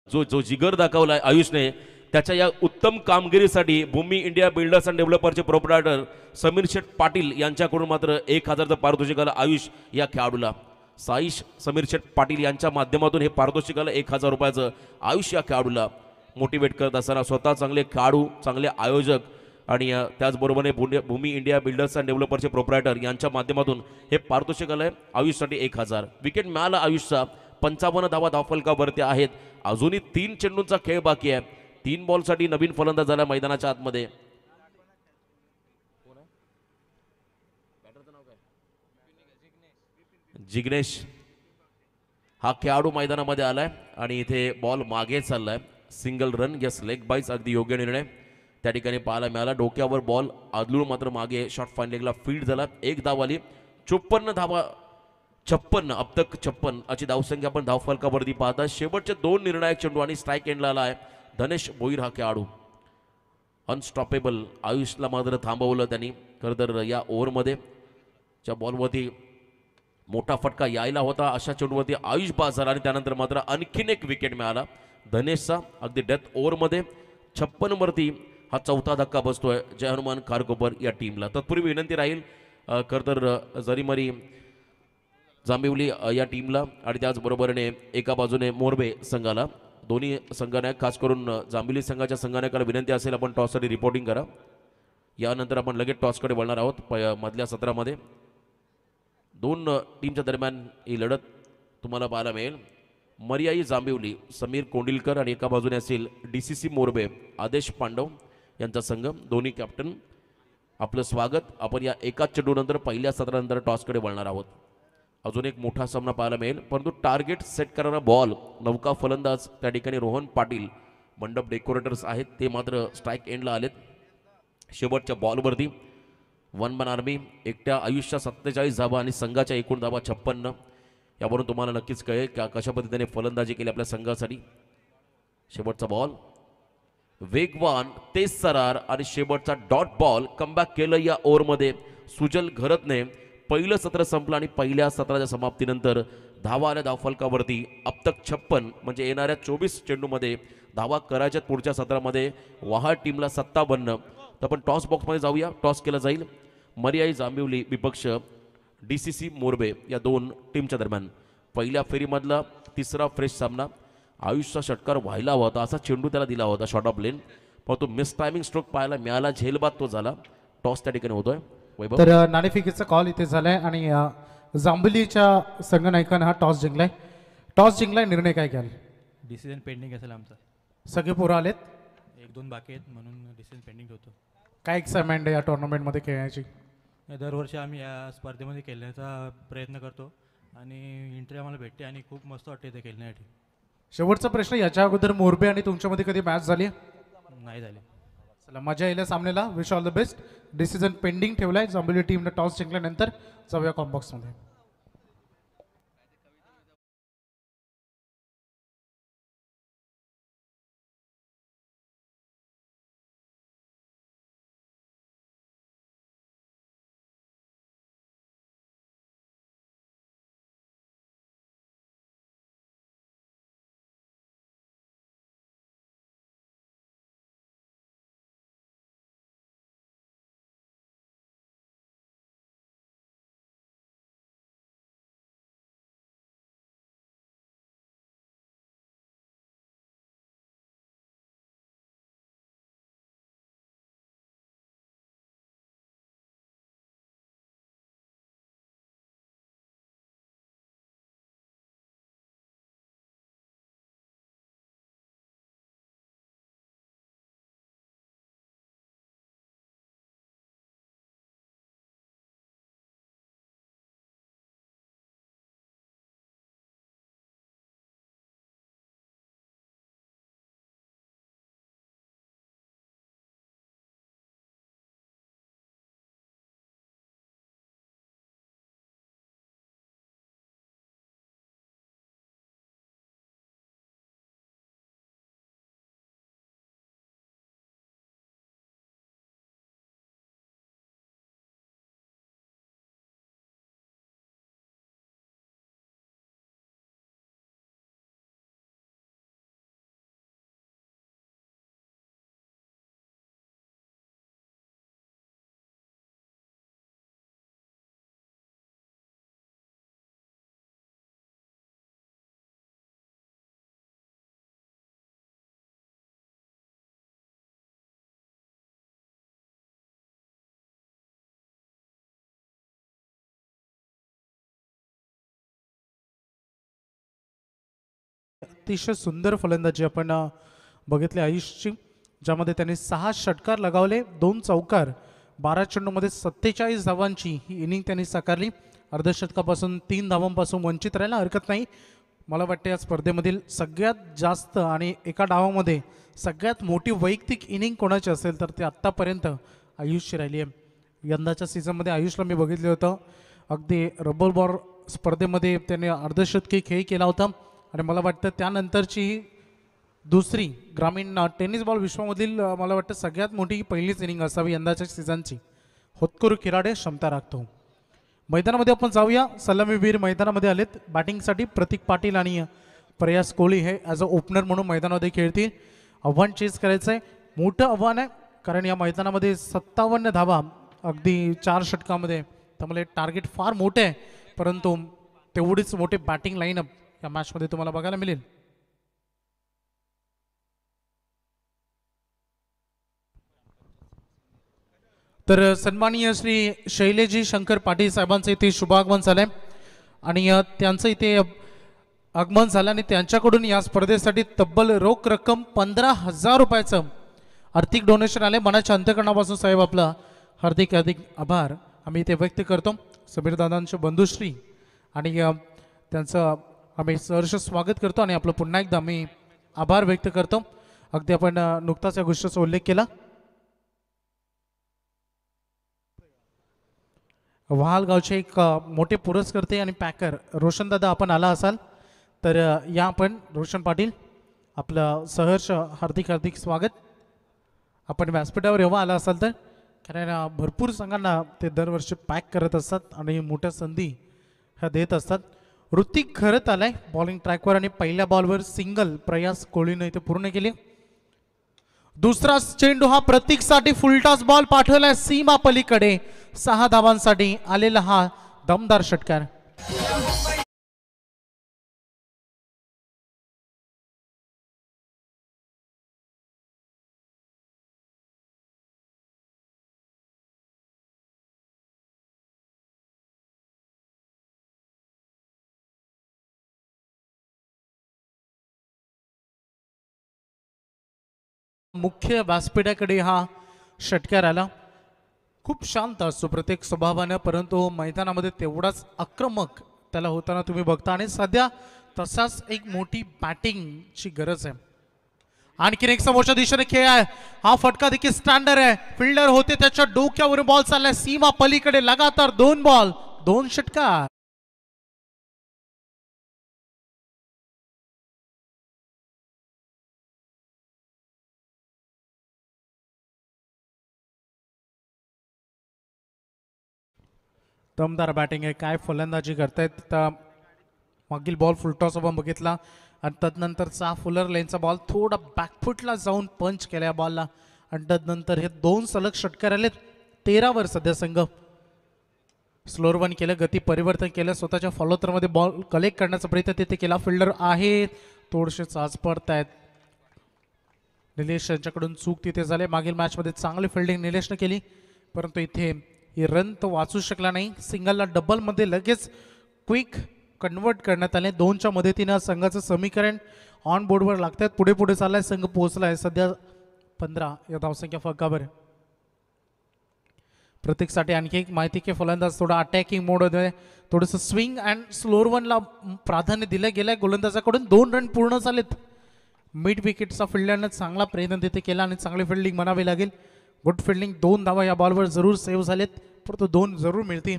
S1: जो जिगर दाखवलाय आयुषने त्याच्या या उत्तम कामगिरीसाठी भूमी इंडिया बिल्डर्स अँड डेव्हलपरचे प्रोप्रायटर समीर शेठ पाटील यांच्याकडून मात्र 1000चं पारितोषिक आलं आयुष या खेळाडूला. साईश समीर शेठ पाटील यांच्या माध्यमातून हे पारितोषिक आलं 1000 रुपयाचं आयुष या खेळाडूला मोटिवेट करत असताना. स्वतः चांगले खेळाडू चांगले आयोजक आणि त्याचबरोबरने भूमी इंडिया बिल्डर्स अँड डेव्हलपरचे प्रोप्रायटर यांच्या माध्यमातून हे पारितोषिक आलंय आयुषसाठी 1000. विकेट मिळाला आयुषचा. 55 धावा धावफलकावरती आहेत. अजूनही 3 चेंडूंचा खेळ बाकी आहे. 3 बॉलसाठी नवीन फलंदाज झाला मैदानाच्या आतमध्ये. जिग्नेश हा खेळाडू मैदानामध्ये आलाय आणि इथे बॉल मागे चाललाय. Single run. यस लेग बाईस अगदी योग्य निर्णय त्या ठिकाणी पाहायला मिळाला. डोक्यावर बॉल आदलून मात्र मागे शॉट फाईन लेगला फील्ड झाला. 1 धाव आली. 54 धावा 56 अब तक 56 अशी धावसंख्या आपण धावफलकावरती पाहता. शेवटचे 2 निर्णायक चेंडू आणि स्ट्राईक एंडला आला आहे धनेश भोईर हा खेळाडू. अनस्टॉपेबल आयुषला मात्र थांबवलं त्यांनी. खरं तर या ओव्हरमध्ये च्या बॉलवरती मोठा फटका यायला होता अशा चेंडूवरती आयुष बाद झाला आणि त्यानंतर मात्र आणखीन एक विकेट मिळाला धनेशचा. अगदी डेथ ओव्हरमध्ये 56 वरती हा 4था धक्का बसतोय जय हनुमान खारकोपर या टीमला. तत्पूर्वी विनंती राहील खरं तर जरीमरी जांभिवली या टीमला आणि त्याचबरोबरने एका बाजूने मोरबे संघाला दोन्ही संघानायक खास करून जांभिवली संघाच्या संघानायकाला विनंती असेल आपण टॉससाठी रिपोर्टिंग करा. यानंतर आपण लगेच टॉसकडे वळणार आहोत. मधल्या सत्रामध्ये 2 टीमच्या दरम्यान ही लढत तुम्हाला पाहायला मिळेल. मर्याई जांभिवली समीर कोंडिलकर आणि एका बाजूने असेल DCC मोरबे आदेश पांडव यांचा संघ. दोन्ही कॅप्टन आपलं स्वागत. आपण या एकाच चेंडूनंतर पहिल्या सत्रानंतर टॉसकडे वळणार आहोत. अजून एक मोठा सामना पाहायला मिळेल, परंतु टार्गेट सेट करणारा बॉल नौका फलंदाज त्या ठिकाणी रोहन पाटील मंडप डेकोरेटर्स आहेत, ते मात्र स्ट्राईक एंडला आलेत. शेवटच्या बॉलवरती वन मन आर्मी एकट्या आयुष्या 47 धावा आणि संघाच्या एकूण धावा 56. यावरून तुम्हाला नक्कीच कळेल की कशा पद्धतीने फलंदाजी केली आपल्या संघासाठी. शेवटचा बॉल वेगवान, तेज सरार आणि शेवटचा डॉट बॉल कमबॅक केलं या ओव्हरमध्ये सुजल घरतने. पहिलं सत्र संपलं आणि पहिल्या सत्राच्या समाप्तीनंतर धावा आल्या धावफलकावरती. अब तक 56 म्हणजे येणाऱ्या 24 चेंडूमध्ये धावा करायच्यात पुढच्या सत्रामध्ये. वहाड टीमला 57. तर आपण टॉस बॉक्समध्ये जाऊया. टॉस केला जाईल मरियाई जांभिवली विपक्ष DCC मोरबे या दोन टीमच्या दरम्यान. पहिल्या फेरीमधला तिसरा फ्रेश सामना. आयुषचा षटकार व्हायला हवा होता, असा चेंडू त्याला दिला होता शॉर्ट ऑफ लेन, पण तो मिस टायमिंग स्ट्रोक पाहायला मिळाला. झेलबाद तो झाला. टॉस त्या ठिकाणी होतोय. वैभव,
S2: तर नाणेफेकीचा कॉल इथे झालाय आणि जांभलीच्या संघनायकानं हा टॉस जिंकलाय. टॉस जिंकलाय, निर्णय काय घ्याल?
S3: डिसिजन पेंडिंग असेल आमचा.
S2: सगळे पोरं आलेत,
S3: 1-2 बाकी आहेत म्हणून डिसिजन पेंडिंग ठेवतो.
S2: काय एक्साइटमेंट आहे या टुर्नामेंटमध्ये खेळण्याची?
S3: दरवर्षी आम्ही या स्पर्धेमध्ये खेळण्याचा प्रयत्न करतो आणि एंट्री आम्हाला भेटते आणि खूप मस्त वाटते इथे खेळण्यासाठी.
S2: शेवटचा प्रश्न, याच्या अगोदर मोरबे आणि तुमच्यामध्ये कधी मॅच झाली?
S3: नाही झाले.
S2: चला, मजा येईल सामन्याला. Wish all the best. Decision pending ठेवलाय. जांभली टीमनं टॉस जिंकल्यानंतर जाऊया कॉम्बॉक्समध्ये. अतिशय सुंदर फलंदाजी आपण बघितली आयुषची, ज्यामध्ये त्यांनी 6 षटकार लगावले, 2 चौकार, 12 चेंडूमध्ये 47 धावांची ही इनिंग त्यांनी साकारली. अर्धशतकापासून 3 धावांपासून वंचित राहायला हरकत नाही. मला वाटते या स्पर्धेमधील सगळ्यात जास्त आणि एका डावामध्ये सगळ्यात मोठी वैयक्तिक इनिंग कोणाची असेल तर ते आत्तापर्यंत आयुषची राहिली आहे. यंदाच्या सीझनमध्ये आयुषला मी बघितलं होतं, अगदी रबल बॉल स्पर्धेमध्ये त्याने अर्धशतकी खेळ केला होता आणि मला वाटतं त्यानंतरची दुसरी ग्रामीण टेनिस बॉल विश्वामधील मला वाटतं सगळ्यात मोठी पहिलीच इनिंग असावी यंदाच्या सीझनची. होतकरू किराडे क्षमता राखतो. मैदानामध्ये आपण जाऊया. सलामीवीर मैदानामध्ये आलेत बॅटिंगसाठी. प्रतीक पाटील आणि प्रयास कोळी हे ॲज अ ओपनर म्हणून मैदानामध्ये खेळतील. आव्हान चेस करायचं आहे, मोठं आव्हान आहे, कारण या मैदानामध्ये 57 धावा अगदी 4 षटकामध्ये, त्यामुळे टार्गेट फार मोठे आहे, परंतु तेवढीच मोठे बॅटिंग लाईनअप या मॅचमध्ये तुम्हाला बघायला मिळेल. तर सन्माननीय श्री शैलेजी शंकर पाटील साहेबांचं इथे शुभागमन झालंय आणि त्यांचं इथे आगमन झालं आणि त्यांच्याकडून या स्पर्धेसाठी तब्बल रोख रक्कम 15,000 रुपयाचं आर्थिक डोनेशन आले. मनाच्या अंतकरणापासून साहेब आपला हार्दिक हार्दिक आभार आम्ही इथे व्यक्त करतो समीर दादांचे बंधुश्री आणि त्यांचं आम्ही सहर्ष स्वागत करतो आणि आपलं पुन्हा एकदा आम्ही आभार व्यक्त करतो. अगदी आपण नुकताच या गोष्टीचा उल्लेख केला. वहाल गावचे एक मोठे पुरस्कर्ते आणि पॅकर रोशन दादा आपण आला असाल तर या आपण रोशन पाटील आपलं सहर्ष हार्दिक हार्दिक स्वागत. आपण व्यासपीठावर जेव्हा आला असाल तर कारण भरपूर संघांना ते दरवर्षी पॅक करत असतात आणि मोठ्या संधी ह्या देत असतात. ऋतिक खरत आलाय बॉलिंग ट्रॅकवर आणि पहिल्या बॉलवर सिंगल प्रयास कोहलीने इथे पूर्ण केले. दुसरा चेंडू हा प्रतीकसाठी फुलटॉस बॉल पाठवलाय सीमा पलीकडे 6 धावांसाठी आलेला हा दमदार षटकार. मुख्य व्यासपीठाकडे हा षटकार आला. खूप शांत असतो प्रत्येक स्वभावानं परंतु मैदानामध्ये तेवढाच आक्रमक त्याला होताना तुम्ही बघता आणि सध्या तसाच एक मोठी बॅटिंगची गरज आहे. आणखीन एक समोरच्या दिशेने खेळ आहे. हा फटका देखील स्टँडर्ड आहे. फिल्डर होते त्याच्या डोक्यावर बॉल चाललाय सीमा पलीकडे लगातार 2 बॉल 2 षटकार. दमदार बॅटिंग आहे. काय फलंदाजी करतायत. मागील बॉल फुलटॉस आपण बघितला आणि तदनंतरचा फुलर लेनचा बॉल थोडा बॅकफुटला जाऊन पंच केला या बॉलला आणि तदनंतर हे 2 सलग षटकार आलेत. 13 वर सध्या संघ. स्लोअर वन केलं गती परिवर्तन केलं स्वतःच्या फॉलोथरमध्ये बॉल कलेक्ट करण्याचा प्रयत्न तिथे केला. फिल्डर आहे थोडेसे चाच पडतायत. निलेश यांच्याकडून चूक तिथे झाले. मागील मॅचमध्ये चांगली फिल्डिंग निलेशने केली परंतु इथे ही रन तो वाचू शकला नाही. सिंगलला डबलमध्ये लगेच क्विक कन्वर्ट करण्यात आले. 2च्या मदतीनं संघाचं समीकरण ऑन बोर्डवर लागतात. पुढे पुढे चाललाय संघ पोहोचलाय सध्या 15 या धावसंख्या फरकावर. प्रत्येकसाठी आणखी एक माहिती की फलंदाज थोडा अटॅकिंग मोडमध्ये थोडंसं स्विंग अँड स्लोअर वनला प्राधान्य दिलं गेलंय गोलंदाजाकडून. 2 रन पूर्ण झालेत. मिड विकेटचा फिल्डरनं चांगला प्रयत्न तिथे केला आणि चांगली फिल्डिंग म्हणावी लागेल. Good fielding. 2 धावा या बॉलवर जरूर सेव्ह झालेत परंतु 2 जरूर मिळतील.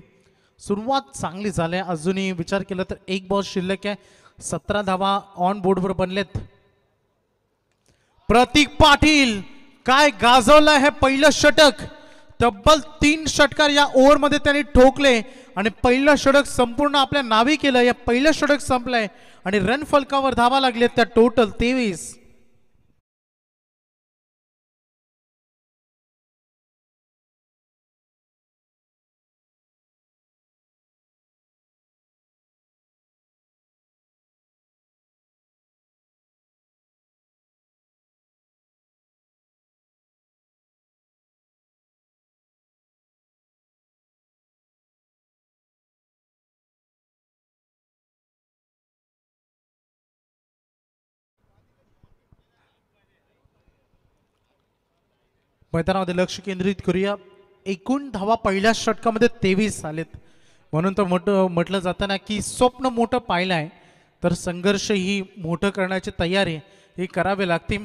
S2: सुरुवात चांगली झाली. अजूनही विचार केला तर 1 बॉल शिल्लक आहे. 17 धावा ऑन बोर्डवर बनलेत. प्रतीक पाटील काय गाजवलं हे पहिलं षटक. तब्बल 3 षटकार या ओव्हरमध्ये त्यांनी ठोकले आणि पहिलं षटक संपूर्ण आपल्या नावी केलं. या पहिलं षटक संपलंय आणि रन फलकावर धावा लागलेत त्या टोटल 23. मैदानामध्ये लक्ष केंद्रित करूया. एकूण धावा पहिल्या षटकामध्ये 23 आलेत. म्हणून तर म्हटलं जातं ना की स्वप्न मोठं पाहिलं आहे तर संघर्ष ही मोठं करण्याची तयारी ही करावी लागते.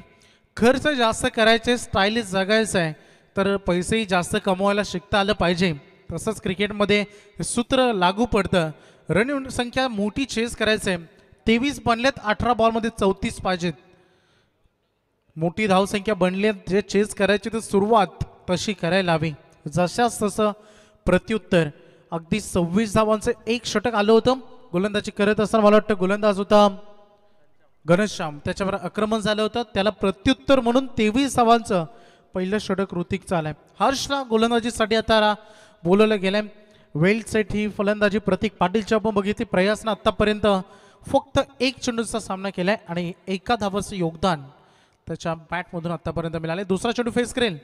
S2: खर्च जास्त करायचे स्टायलिश जगायचं आहे तर पैसेही जास्त कमवायला शिकता आलं पाहिजे. तसंच क्रिकेटमध्ये सूत्र लागू पडतं. रन संख्या मोठी चेस करायचं आहे. 23 बनलेत. 18 बॉलमध्ये 34 पाहिजेत. मोठी धावसंख्या बनली. जे चेस करायची तर सुरुवात तशी करायला हवी. जशाच तसं प्रत्युत्तर. अगदी 26 धावांचं 1 षटक आलं होतं. गोलंदाजी करत असताना मला वाटतं गोलंदाज होता घनश्याम. त्याच्यावर आक्रमण झालं होतं. त्याला प्रत्युत्तर म्हणून 23 धावांचं पहिलं षटक ऋतिक चालय. हर्षला गोलंदाजीसाठी आता बोलवलं गेलंय. वेल सेट ही फलंदाजी प्रतीक पाटीलच्या आपण बघितली. प्रयासनं आतापर्यंत फक्त 1 चेंडूचा सामना केलाय आणि 1 धावाचं योगदान त्याच्या बॅटमधून आतापर्यंत मिळाले. दुसरा चेंडू फेस करेल.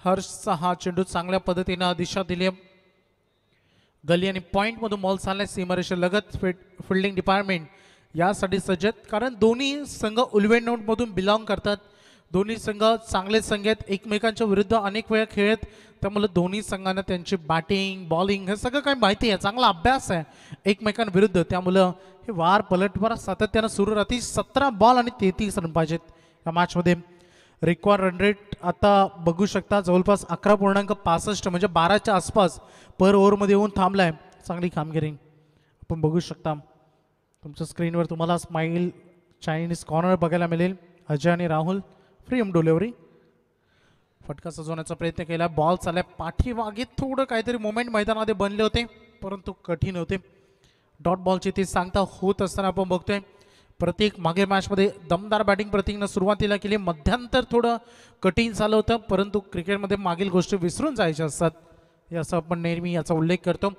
S2: हर्षचा हा चेंडू चांगल्या पद्धतीनं दिशा दिली. गली आणि पॉइंट मधून बॉल चाललाय. सीमारेषा लगत फिल्डिंग डिपार्टमेंट यासाठी सज्ज कारण दोन्ही संघ उलवेड नोट मधून बिलॉंग करतात. दोन्ही संघ चांगले संघ आहेत, एकमेकांच्या विरुद्ध अनेक वेळा खेळत, त्यामुळे दोन्ही संघांना त्यांची बॅटिंग बॉलिंग हे सगळं काही माहिती आहे, चांगला अभ्यास आहे एकमेकांविरुद्ध, त्यामुळं हे वार पलटवार सातत्यानं सुरू राहतील. 17 बॉल आणि 33 रन पाहिजेत या मॅचमध्ये. रिक्वायर्ड रन रेट आता बघू शकता जवळपास 11.65 म्हणजे 12च्या आसपास पर ओव्हरमध्ये येऊन थांबलाय. चांगली कामगिरी आपण बघू शकता. तुमच्या स्क्रीनवर तुम्हाला स्माईल चायनीज कॉर्नर बघायला मिळेल. अजय आणि राहुल फ्रीम डिलिव्हरी फटका सजवण्याचा प्रयत्न केला. बॉल चाललाय पाठीमागे, थोडं काहीतरी मोमेंट मैदानामध्ये बनले होते परंतु कठीण होते. डॉट बॉलची ती सांगता होत असताना आपण बघतोय प्रत्येक मागे मॅचमध्ये दमदार बॅटिंग प्रतीकनं सुरुवातीला केली. मध्यांतर थोडं कठीण झालं होतं परंतु क्रिकेटमध्ये मागील गोष्टी विसरून जायच्या असतात हे असं आपण नेहमी याचा उल्लेख करतो.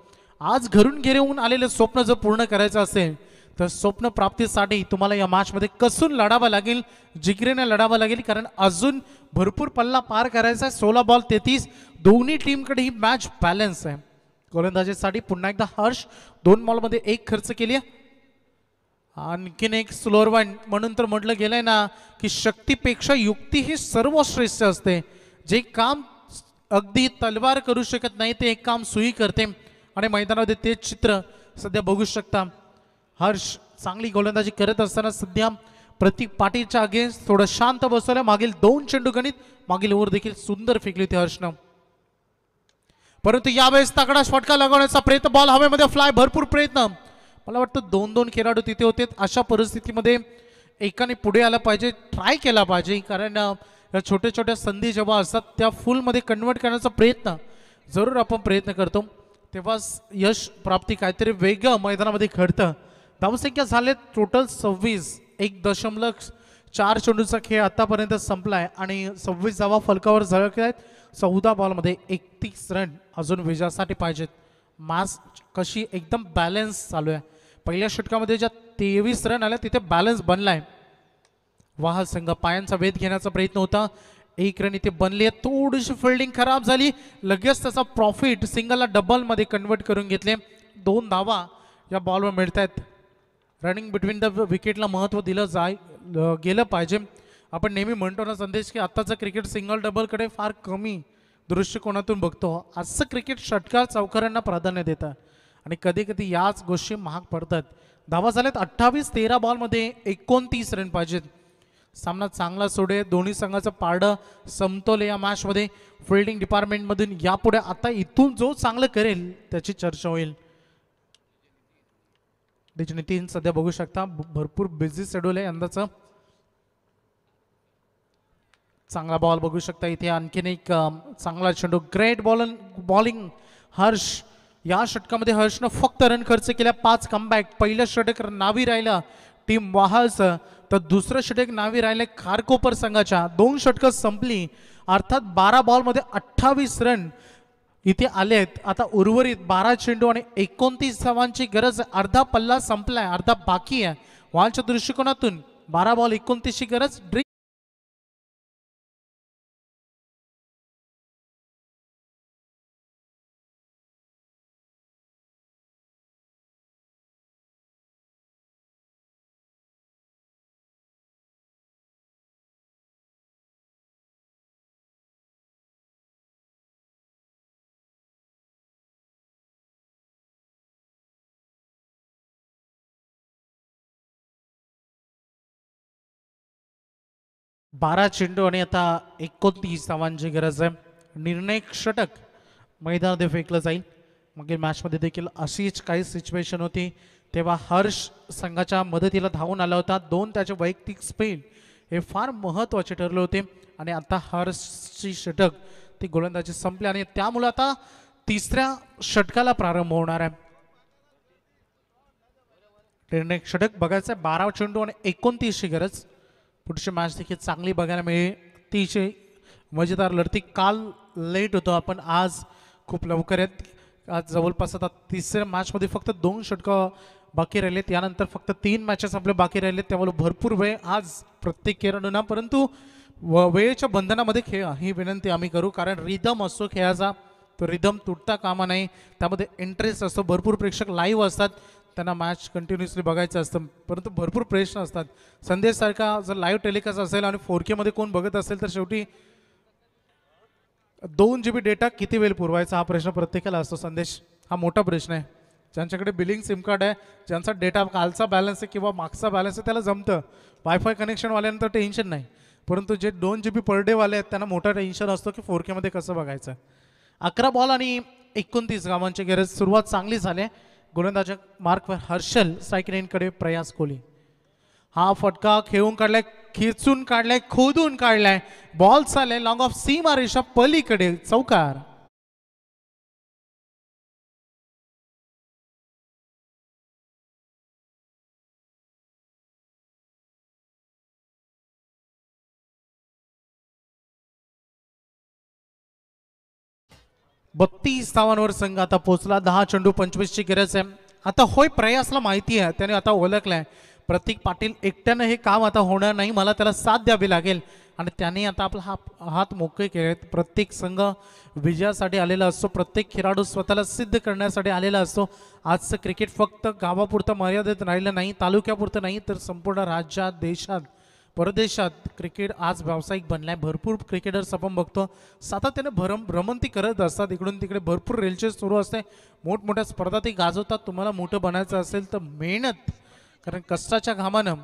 S2: आज घरून घेऊन आलेलं स्वप्न जर पूर्ण करायचं असेल तर स्वप्न प्राप्तीसाठी तुम्हाला या मॅचमध्ये कसून लढावं लागेल, जिगरीने लढावं लागेल, कारण अजून भरपूर पल्ला पार करायचा आहे. 16 बॉल 33 दोन्ही टीमकडे ही मॅच बॅलन्स आहे. गोलंदाजीसाठी पुन्हा एकदा हर्ष 2 बॉलमध्ये 1 खर्च केली. आणखीन एक स्लोअर वन म्हणून तर म्हटलं गेलंय ना की शक्तीपेक्षा युक्ती ही सर्वश्रेष्ठ असते. जे काम अगदी तलवार करू शकत नाही ते एक काम सुई करते आणि मैदानामध्ये ते चित्र सध्या बघू शकता. हर्ष चांगली गोलंदाजी करत असताना सध्या प्रतीक पाटीलच्या अगेन्स्ट थोडं शांत बसवलं. मागील 2 चेंडू गणित, मागील ओव्हर देखील सुंदर फेकली होती हर्षनं, परंतु यावेळेस तगडा फटका लागवण्याचा प्रयत्न, बॉल हवेमध्ये फ्लाय, भरपूर प्रयत्न. मला वाटतं 2-2 खेळाडू तिथे होते. अशा परिस्थितीमध्ये एकाने पुढे आलं पाहिजे, ट्राय केला पाहिजे, कारण या छोट्या छोट्या संधी जेव्हा असतात त्या फुलमध्ये कन्वर्ट करण्याचा प्रयत्न जरूर आपण प्रयत्न करतो तेव्हाच यश प्राप्ती काहीतरी वेगळं मैदानामध्ये घडतं. धावसंख्या झाले टोटल 26. 1.4 चेंडूचा खेळ आतापर्यंत संपलाय आणि 26 धावा फलकावर झळकल्या आहेत. 14 बॉलमध्ये 31 रन अजून विजयासाठी पाहिजेत. मॅच कशी एकदम बॅलन्स चालू आहे. पहिल्या षटकामध्ये ज्या 23 रन आल्या तिथे बॅलन्स बनलाय. वाहल संघ पायांचा वेध घेण्याचा प्रयत्न होता, 1 रन इथे बनली. थोडीशी फिल्डिंग खराब झाली, लगेच त्याचा प्रॉफिट सिंगलला डबलमध्ये कन्वर्ट करून घेतले. 2 धावा या बॉलवर मिळत आहेत. रनिंग बिटवीन द विकेटला महत्त्व दिलं गेलं पाहिजे. आपण नेहमी म्हणतो ना संदेश की आत्ताचं क्रिकेट सिंगल डबलकडे फार कमी दृष्टिकोनातून बघतो. आजचं क्रिकेट षटकार चौकारांना प्राधान्य देतं आणि कधी कधी याच गोष्टी महाग पडतात. धावा झाल्यात 28. 13 बॉलमध्ये 29 रन पाहिजेत. सामना चांगला सोडे, दोन्ही संघाचं पारडं समतोल या मॅचमध्ये. फिल्डिंग डिपार्टमेंटमधून यापुढे आता इथून जो चांगलं करेल त्याची चर्चा होईल. नितीन सध्या बघू शकता भरपूर बिझी शेड्यूल आहे यंदाचं. चांगला बॉल बघू शकता इथे. आणखीन एक चांगला चेंडू, ग्रेट बॉलिंग हर्ष. या षटकामध्ये हर्षनं फक्त रन खर्च केल्या, 5 कमबॅक. पहिलं षटक नावी राहिलं टीम वाहलचं, तर दुसरं षटक नावी राहिलं खारकोपर संघाच्या. 2 षटकं संपली, अर्थात 12 बॉलमध्ये 28 रन इथे आले आहेत. आता उर्वरित 12 चेंडू आणि 29 धावांची गरज. अर्धा पल्ला संपलाय, अर्धा बाकी आहे. वालच्या दृष्टिकोनातून 12 बॉल 29ची गरज. 12 चेंडू आणि आता 29 धावांची गरज आहे. निर्णायक षटक मैदानामध्ये फेकलं जाईल. मागील मॅचमध्ये देखील अशीच काही सिच्युएशन होती, तेव्हा हर्ष संघाच्या मदतीला धावून आला होता. 2 त्याचे वैयक्तिक स्पेन हे फार महत्त्वाचे ठरले होते आणि आता हर्षची षटक ती गोलंदाजी संपली आणि त्यामुळे आता 3ऱ्या षटकाला प्रारंभ होणार आहे. निर्णायक षटक बघायचं आहे. 12 चेंडू आणि 29ची गरज. पुढची मॅच देखील चांगली बघायला मिळेल. अतिशय मजेदार लढती. काल लेट होतो आपण, आज खूप लवकर आहेत. आज जवळपास आता 3ऱ्या मॅचमध्ये फक्त 2 षटकं बाकी राहिलेत. त्यानंतर फक्त 3 मॅचेस आपले बाकी राहिलेत. त्यामुळे भरपूर वेळ आज प्रत्येक खेळाडूंना, परंतु वेळेच्या बंधनामध्ये खेळा ही विनंती आम्ही करू, कारण रिदम असतो खेळाचा, तो रिदम तुटता कामा नाही. त्यामध्ये इंटरेस्ट असतो, भरपूर प्रेक्षक लाईव्ह असतात, त्यांना मॅच कंटिन्युअसली बघायचं असतं, परंतु भरपूर प्रश्न असतात. संदेशसारखा जर लाईव्ह टेलिकास्ट असेल आणि 4K मध्ये कोण बघत असेल तर शेवटी 2 GB डेटा किती वेळ पुरवायचा हा प्रश्न प्रत्येकाला असतो. संदेश हा मोठा प्रश्न आहे. ज्यांच्याकडे बिलिंग सिम कार्ड आहे, ज्यांचा डेटा कालचा बॅलन्स आहे किंवा मागचा बॅलन्स आहे त्याला जमतं. वायफाय कनेक्शनवाल्यानंतर टेन्शन नाही, परंतु जे 2 GB पर डे वाले आहेत त्यांना मोठा टेन्शन असतो की 4K मध्ये कसं बघायचं. 11 बॉल आणि 29 धावांची गरज. सुरुवात चांगली झाली. गोलंदाज मार्कवर हर्षल, स्ट्राईक रेंजकडे प्रयास कोहली. हा फटका खेळून काढलाय, खेचून काढलाय, खोदून काढलाय. बॉल चाललाय लॉंग ऑफ सीमारेषा पलीकडे, चौकार. बत्तीस धावांवर संघ आता पोहोचला. 10 चेंडू 25 ची गरज आहे. आता होय प्रयासला माहिती आहे, त्याने आता ओळखलाय प्रतीक पाटील एकट्यानं हे काम आता होणार नाही, मला त्याला साथ द्यावी लागेल आणि त्याने आता आपला हात मोकळे केले. प्रत्येक संघ विजयासाठी आलेला असतो, प्रत्येक खेळाडू स्वतःला सिद्ध करण्यासाठी आलेला असतो. आजचं क्रिकेट फक्त गावापुरतं मर्यादित राहिलं नाही, तालुक्यापुरतं नाही, तर संपूर्ण राज्यात, देशात, परदेशात क्रिकेट आज व्यावसायिक बनलाय. भरपूर क्रिकेटर्स आपण बघतो सातत्याने भ्रमंती करत असतात, इकडून तिकडे भरपूर रेलचेस सुरू असते, मोठमोठ्या स्पर्धा ते गाजवतात. तुम्हाला मोठं बनायचं असेल तर मेहनत, कारण कष्टाच्या घामानं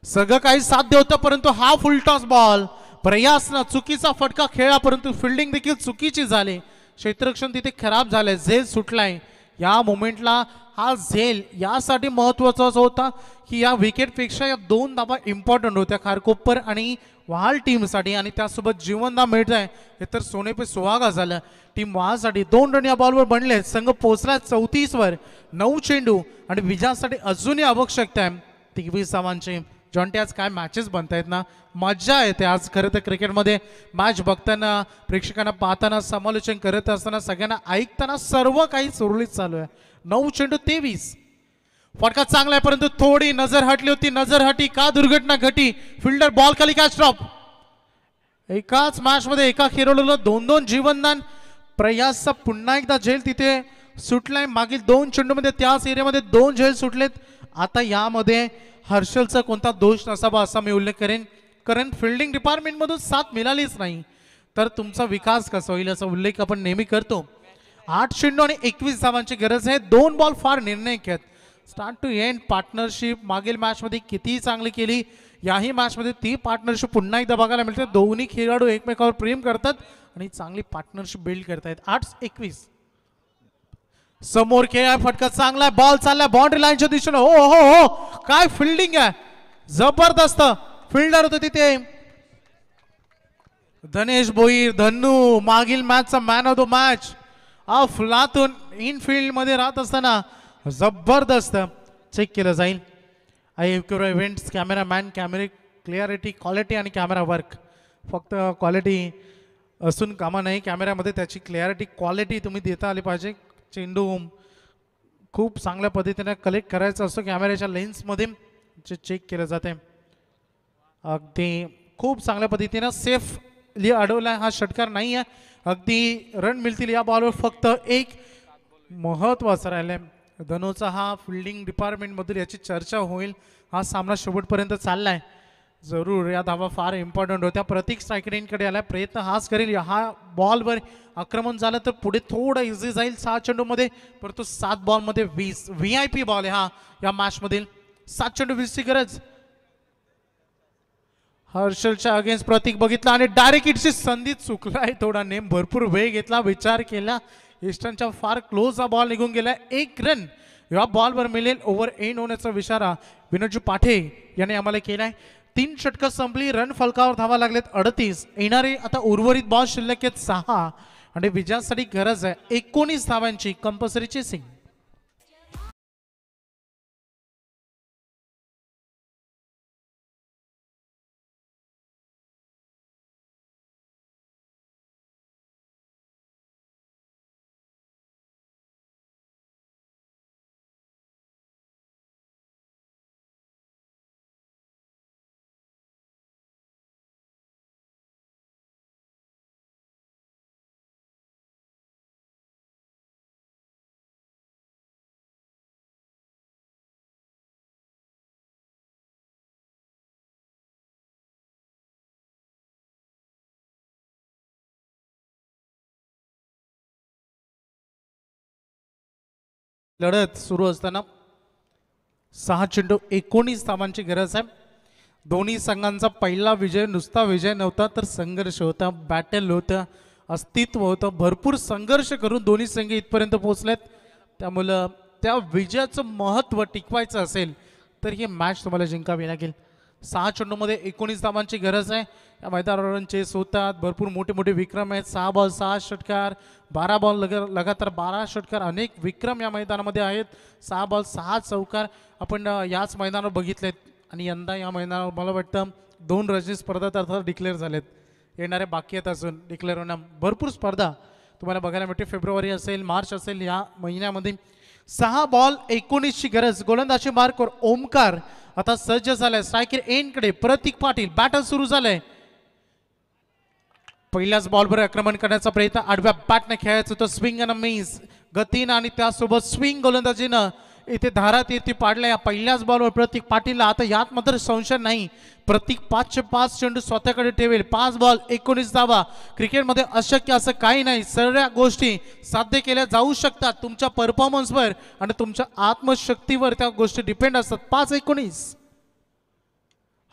S2: सगळं काही साध्य होतं. परंतु हा फुलटॉस बॉल प्रयासनं चुकीचा फटका खेळला, परंतु फिल्डिंग देखील चुकीची झाली. क्षेत्ररक्षण तिथे खराब झालंय, झेल सुटलाय. या मोमेंटला हा झेल यासाठी महत्वाचा होता की या विकेटपेक्षा या 2 धावा इम्पॉर्टंट होत्या खारकोपर आणि वहाल टीमसाठी, आणि त्यासोबत जीवनदान मिळत आहे हे तर सोने पे सुहागा झालं. टीम वहालसाठी 2 रन या बॉलवर बनले. संघ पोहोचला 34 वर. 9 चेंडू आणि विजयासाठी अजूनही आवश्यकता आहे 23 धावांची. जॉन्टी आज काय मॅचेस बनतायत ना, मजा येते आज खरं तर क्रिकेटमध्ये. मॅच बघताना, प्रेक्षकांना पाहताना, समालोचन करत असताना, सगळ्यांना ऐकताना सर्व काही सुरळीत चालू आहे. 9 चेंडू 23. फटका चांगला आहे, परंतु थोडी नजर हटली होती. नजर हटी का दुर्घटना घटी. फिल्डर बॉल खाली कॅच ड्रॉप. एकाच मॅच मध्ये एका खेळाडूला 2-2 जीवनदान. प्रयासचा पुन्हा एकदा झेल तिथे सुटलाय. मागील 2 चेंडूमध्ये त्याच एरियामध्ये 2 झेल सुटलेत. आता यामध्ये हर्षलचा कोणता दोष नसावा असा मी उल्लेख करेन, कारण फिल्डिंग डिपार्टमेंट मधून साथ मिळालीच नाही तर तुमचा विकास कसा होईल याचा उल्लेख आपण नेहमी करतो. 8 चेंडू आणि 21 धावांची गरज आहे. 2 बॉल फार निर्णायक आहेत. स्टार्ट टू एंड पार्टनरशिप मागील मॅच मध्ये किती चांगली केली, याही मॅच मध्ये ती पार्टनरशिप पुन्हा एकदा बघायला मिळते. दोन्ही खेळाडू एकमेकावर प्रेम करतात आणि चांगली पार्टनरशिप बिल्ड करतायत. 8-21. समोर खेळ, फटका चांगला, बॉल चाललाय बाउंड्री लाईनच्या दिशेने. हो हो हो, काय फिल्डिंग आहे, जबरदस्त फिल्डर होते तिथे धनेश भोईर. धन्नू मागील मॅचचा मॅन ऑफ द मॅच. अफलातून इनफिल्ड मध्ये राहत असताना जबरदस्त चेक केलं जाईल. इव्हेंट्स कॅमेरामॅन, कॅमेरे क्लिअरिटी, क्वालिटी आणि कॅमेरा वर्क. फक्त क्वालिटी असून कामा नाही, कॅमेऱ्यामध्ये त्याची क्लिअरिटी, क्वालिटी तुम्ही देता आली पाहिजे. चेंडू खूप चांगल्या पद्धतीने कलेक्ट करायचा असतो कॅमेऱ्याच्या लेन्समध्ये, जे चेक केलं जाते. अगदी खूप चांगल्या पद्धतीने सेफली अडवला. हा षटकार नाही आहे, अगदी रन मिळतील या बॉलवर. फक्त एक महत्त्वाचं राहिलं, धनूचा हा फिल्डिंग डिपार्टमेंटमधील याची चर्चा होईल. हा सामना शेवटपर्यंत चाललाय. जरूर या धावा फार इम्पॉर्टंट होत्या. प्रतीक स्ट्राईक रेंजकडे आलाय, प्रयत्न हाच करेल. हा बॉलवर आक्रमण झालं तर पुढे थोडं इझी जाईल 6 चेंडूमध्ये, परंतु 7 बॉलमध्ये 20. VIP बॉल आहे हा या मॅच मधील. 7 चेंडू 20 ची गरज. हर्षलच्या अगेन्स्ट प्रतीक बघितला आणि डायरेक्ट हिटची संधी चुकलाय. थोडा नेम भरपूर वेळ घेतला, विचार केला. ईस्टर्नच्या फार क्लोज हा बॉल निघून गेलाय. 1 रन या बॉलवर मिळेल. ओव्हर एंड होण्याचा इशारा विनोदजी पाठे याने आम्हाला केलाय. 3 षटकं संपली, रन फलकावर धावा लागलेत 38. येणारे आता उर्वरित बॉल शिल्लक आहेत 6 आणि विजयासाठी गरज आहे 19 धावांची कंपल्सरी चेसिंग. लढत सुरू असताना 6 चेंडू 19 धावांची गरज आहे. दोन्ही संघांचा पहिला विजय नुसता विजय नव्हता तर संघर्ष होता, बॅटल होतं, अस्तित्व होतं. भरपूर संघर्ष करून दोन्ही संघ इथपर्यंत पोहोचलेत. त्यामुळं त्या विजयाचं महत्त्व टिकवायचं असेल तर ही मॅच तुम्हाला जिंकावी लागेल. 6 चेंडूमध्ये 19 धावांची गरज आहे. या मैदानावर चेस होतात, भरपूर मोठे मोठे विक्रम आहेत. 6 बॉल 6 षटकार, 12 बॉल लगातार 12 षटकार, अनेक विक्रम या मैदानामध्ये आहेत. 6 बॉल 6 चौकार आपण याच मैदानावर बघितलेत. आणि यंदा या मैदानावर मला वाटतं 2 रणजी स्पर्धा अर्थात डिक्लेअर झालेत. येणारे बाकी आहेत अजून डिक्लेअर होणं. भरपूर स्पर्धा तुम्हाला बघायला मिळते. फेब्रुवारी असेल, मार्च असेल, या महिन्यामध्ये 6 बॉल 19ची गरज. गोलंदाजी मार्कवर ओमकार आता सज्ज झालाय. स्ट्रायकर एंडकडे प्रतीक पाटील. बॅटर सुरू झालंय. पहिल्याच बॉलवर आक्रमण करण्याचा प्रयत्न आडव्या बॅटने खेळायचं होतं. स्विंग आणि मिस गतीनं आणि त्यासोबत स्विंग गोलंदाजीनं इथे धारात येथे पाडल्या. या पहिल्याच बॉलवर प्रतीक पाटीलला आता यात मात्र संशय नाही. प्रतीक 5चे 5 चेंडू स्वतःकडे ठेवेल. 5 बॉल 19 धावा. क्रिकेटमध्ये अशक्य असं काही नाही. सर्व गोष्टी साध्य केल्या जाऊ शकतात. तुमच्या परफॉर्मन्सवर आणि तुमच्या आत्मशक्तीवर त्या गोष्टी डिपेंड असतात. 5-19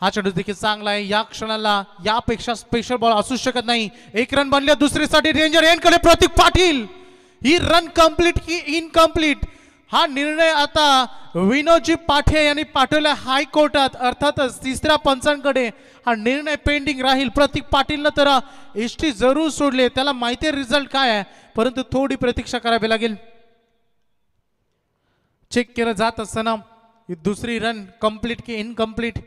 S2: हा चेंडू देखील चांगला आहे. या क्षणाला यापेक्षा स्पेशल बॉल असू शकत नाही. 1 रन बनले. दुसरीसाठी रेंजर एंडकडे प्रतीक पाटील. ही रन कंप्लीट की इनकम्प्लीट हा निर्णय आता विनोदजी पाठे यांनी पाठवला हायकोर्टात. अर्थातच तिसऱ्या पंचांकडे हा निर्णय पेंडिंग राहील. प्रतीक पाटीलनं तर एसटी जरूर सोडले. त्याला माहिती आहे रिझल्ट काय आहे, परंतु थोडी प्रतीक्षा करावी लागेल. चेक केलं जात असताना दुसरी रन कंप्लीट की इनकम्प्लीट.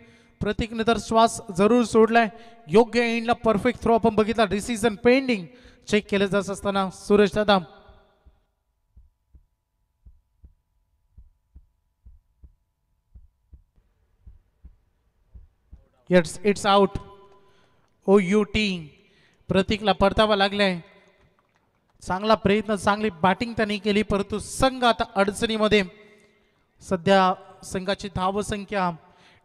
S2: प्रतीकने तर श्वास जरूर सोडलाय. योग्य एंडला परफेक्ट थ्रो आपण बघितला. Decision pending. चेक केलं जात असताना Suresh Dada it's out. OUT प्रतीकला परतावा लागलाय. चांगला प्रयत्न, चांगली बॅटिंग त्यांनी केली, परंतु संघ आता अडचणीमध्ये. सध्या संघाची धावसंख्या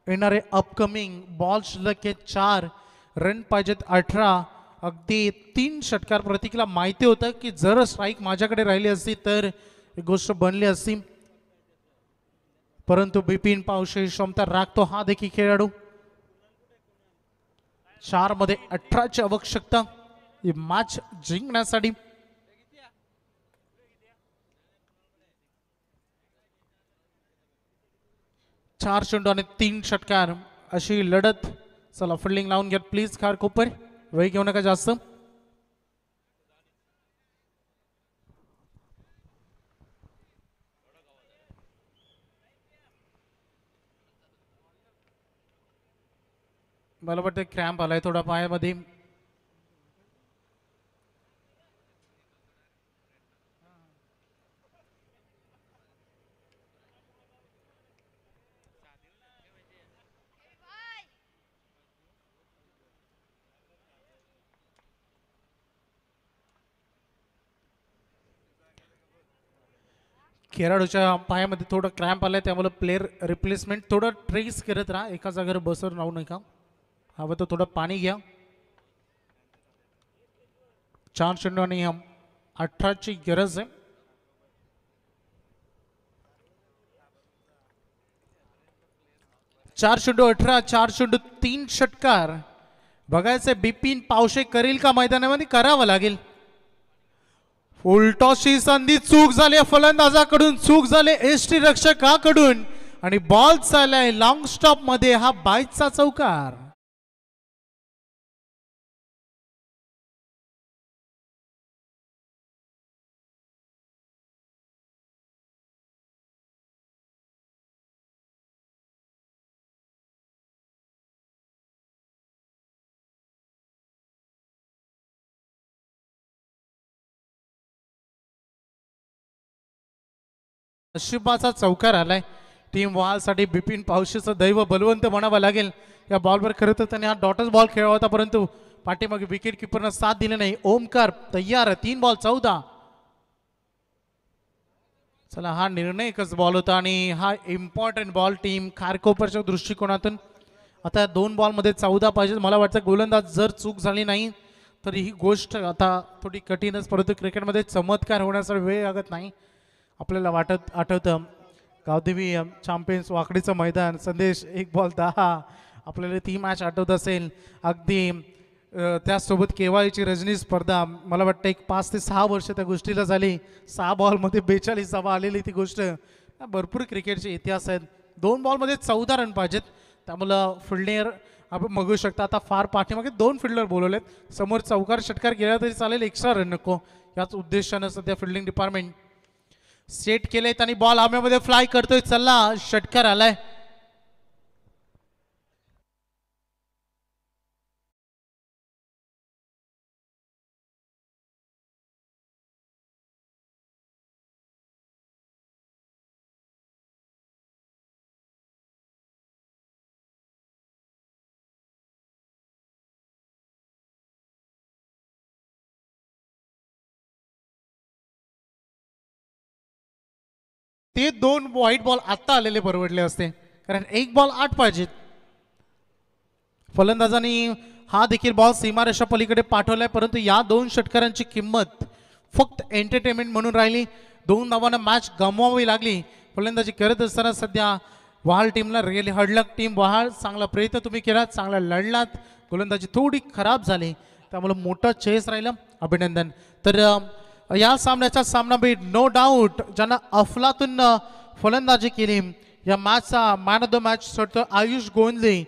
S2: येणारे अपकमिंग बॉल शिल्लक 4 रन पाहिजेत 18. अगदी 3 षटकार. प्रतीकला माहिती होतं की जर स्ट्राईक माझ्याकडे राहिली असती तर एक गोष्ट बनली असती, परंतु बिपिन पावशे क्षमता राखतो हा देखील खेळाडू. 4 मध्ये 18ची आवश्यकता ही मॅच जिंकण्यासाठी. चार चेंडू आणि 3 षटकार अशी लढत. चला फिल्डिंग लावून घ्या प्लीज. खारकोपर वेळ घेऊ नका जास्त. मला वाटतं क्रॅम्प आलाय थोडा पायामध्ये. खेळाडूच्या पायामध्ये थोडं क्रॅम्प आलाय, त्यामुळे प्लेअर रिप्लेसमेंट थोडं ट्रेस करत राहा. एका जागेवर बसवर राहू नका. हवं तर थोडं पाणी घ्या. 4 चेंडू आणि 18ची गरज आहे. चार चेंडू 18, 4 चेंडू 3 षटकार. बघायचंय बिपिन पावशे करेल का मैदानामध्ये. करावं लागेल. फुलटॉसची संधी. चूक झाली फलंदाजाकडून, चूक झाले एसटी रक्षकाकडून आणि बॉल चाललाय लॉंग स्टॉप मध्ये. हा बाईचा चौकार. नशिबाचा चौकार आलाय टीम वॉलसाठी. बिपिन पावशेचं दैव बलवंत म्हणावं लागेल. या बॉलवर खरं तर त्याने हा डॉटच बॉल खेळला होता, परंतु पाठीमागे विकेट किपरनं साथ दिली नाही. ओमकार तयार. 3 बॉल 14. चला हा निर्णय एकच बॉल होता आणि हा इम्पॉर्टंट बॉल टीम खारकोपरच्या दृष्टिकोनातून. आता 2 बॉलमध्ये 14 पाहिजे. मला वाटतं गोलंदाज जर चूक झाली नाही तर ही गोष्ट आता थोडी कठीणच, परंतु क्रिकेटमध्ये चमत्कार होण्याचा वेळ लागत नाही. आपल्याला आठवतं गावदेवी चॅम्पियन्स वाकडीचं मैदान, संदेश 1 बॉल 10, आपल्याला ती मॅच आठवत असेल अगदी. त्यासोबत केवायची रजनी स्पर्धा, मला वाटतं एक 5 ते 6 वर्ष त्या गोष्टीला झाली. 6 बॉलमध्ये 42 धावा आलेली ती गोष्ट. भरपूर क्रिकेटचे इतिहास आहेत. 2 बॉलमध्ये 14 रन पाहिजेत, त्यामुळं फिल्डर आपण बघू शकता. आता फार पाठीमागे 2 फिल्डर बोलवलेत, समोर चौकार षटकार गेला तरी चालेल, एक्स्ट्रा रन नको, याच उद्देशानं सध्या फिल्डिंग डिपार्टमेंट सेट केलेत आणि बॉल हवेमध्ये फ्लाय करतोय. चला, षटकार आलाय. ते 2 व्हाईट बॉल आता आलेले परवडले असते, कारण 1 बॉल 8 पाहिजेत. फलंदाजांनी हा देखील बॉल सीमारेषा पलीकडे पाठवलाय, परंतु या 2 षटकारांची किंमत फक्त एंटरटेनमेंट म्हणून राहिली. 2 धावांना मॅच गमवावी लागली. फलंदाजी करत असताना सध्या वहाळ टीमला रिअली हडलक टीम. वहाळ चांगला प्रयत्न तुम्ही केलात, चांगला लढलात. गोलंदाजी थोडी खराब झाली, त्यामुळे मोठा चेस राहिलं. अभिनंदन. तर या सामन्याचा सामनावीर नो डाऊट ज्यांना अफलातून फलंदाजी केली, या मॅचचा मॅन ऑफ द मॅच ठरतो आयुष गोंधळे.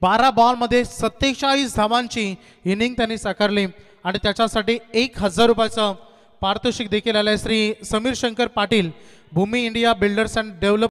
S2: 12 बॉलमध्ये 47 धावांची इनिंग त्यांनी साकारली आणि त्याच्यासाठी 1000 रुपयाचं पारितोषिक देखील आलंय. श्री समीर शंकर पाटील, भूमी इंडिया बिल्डर्स अँड डेव्हलप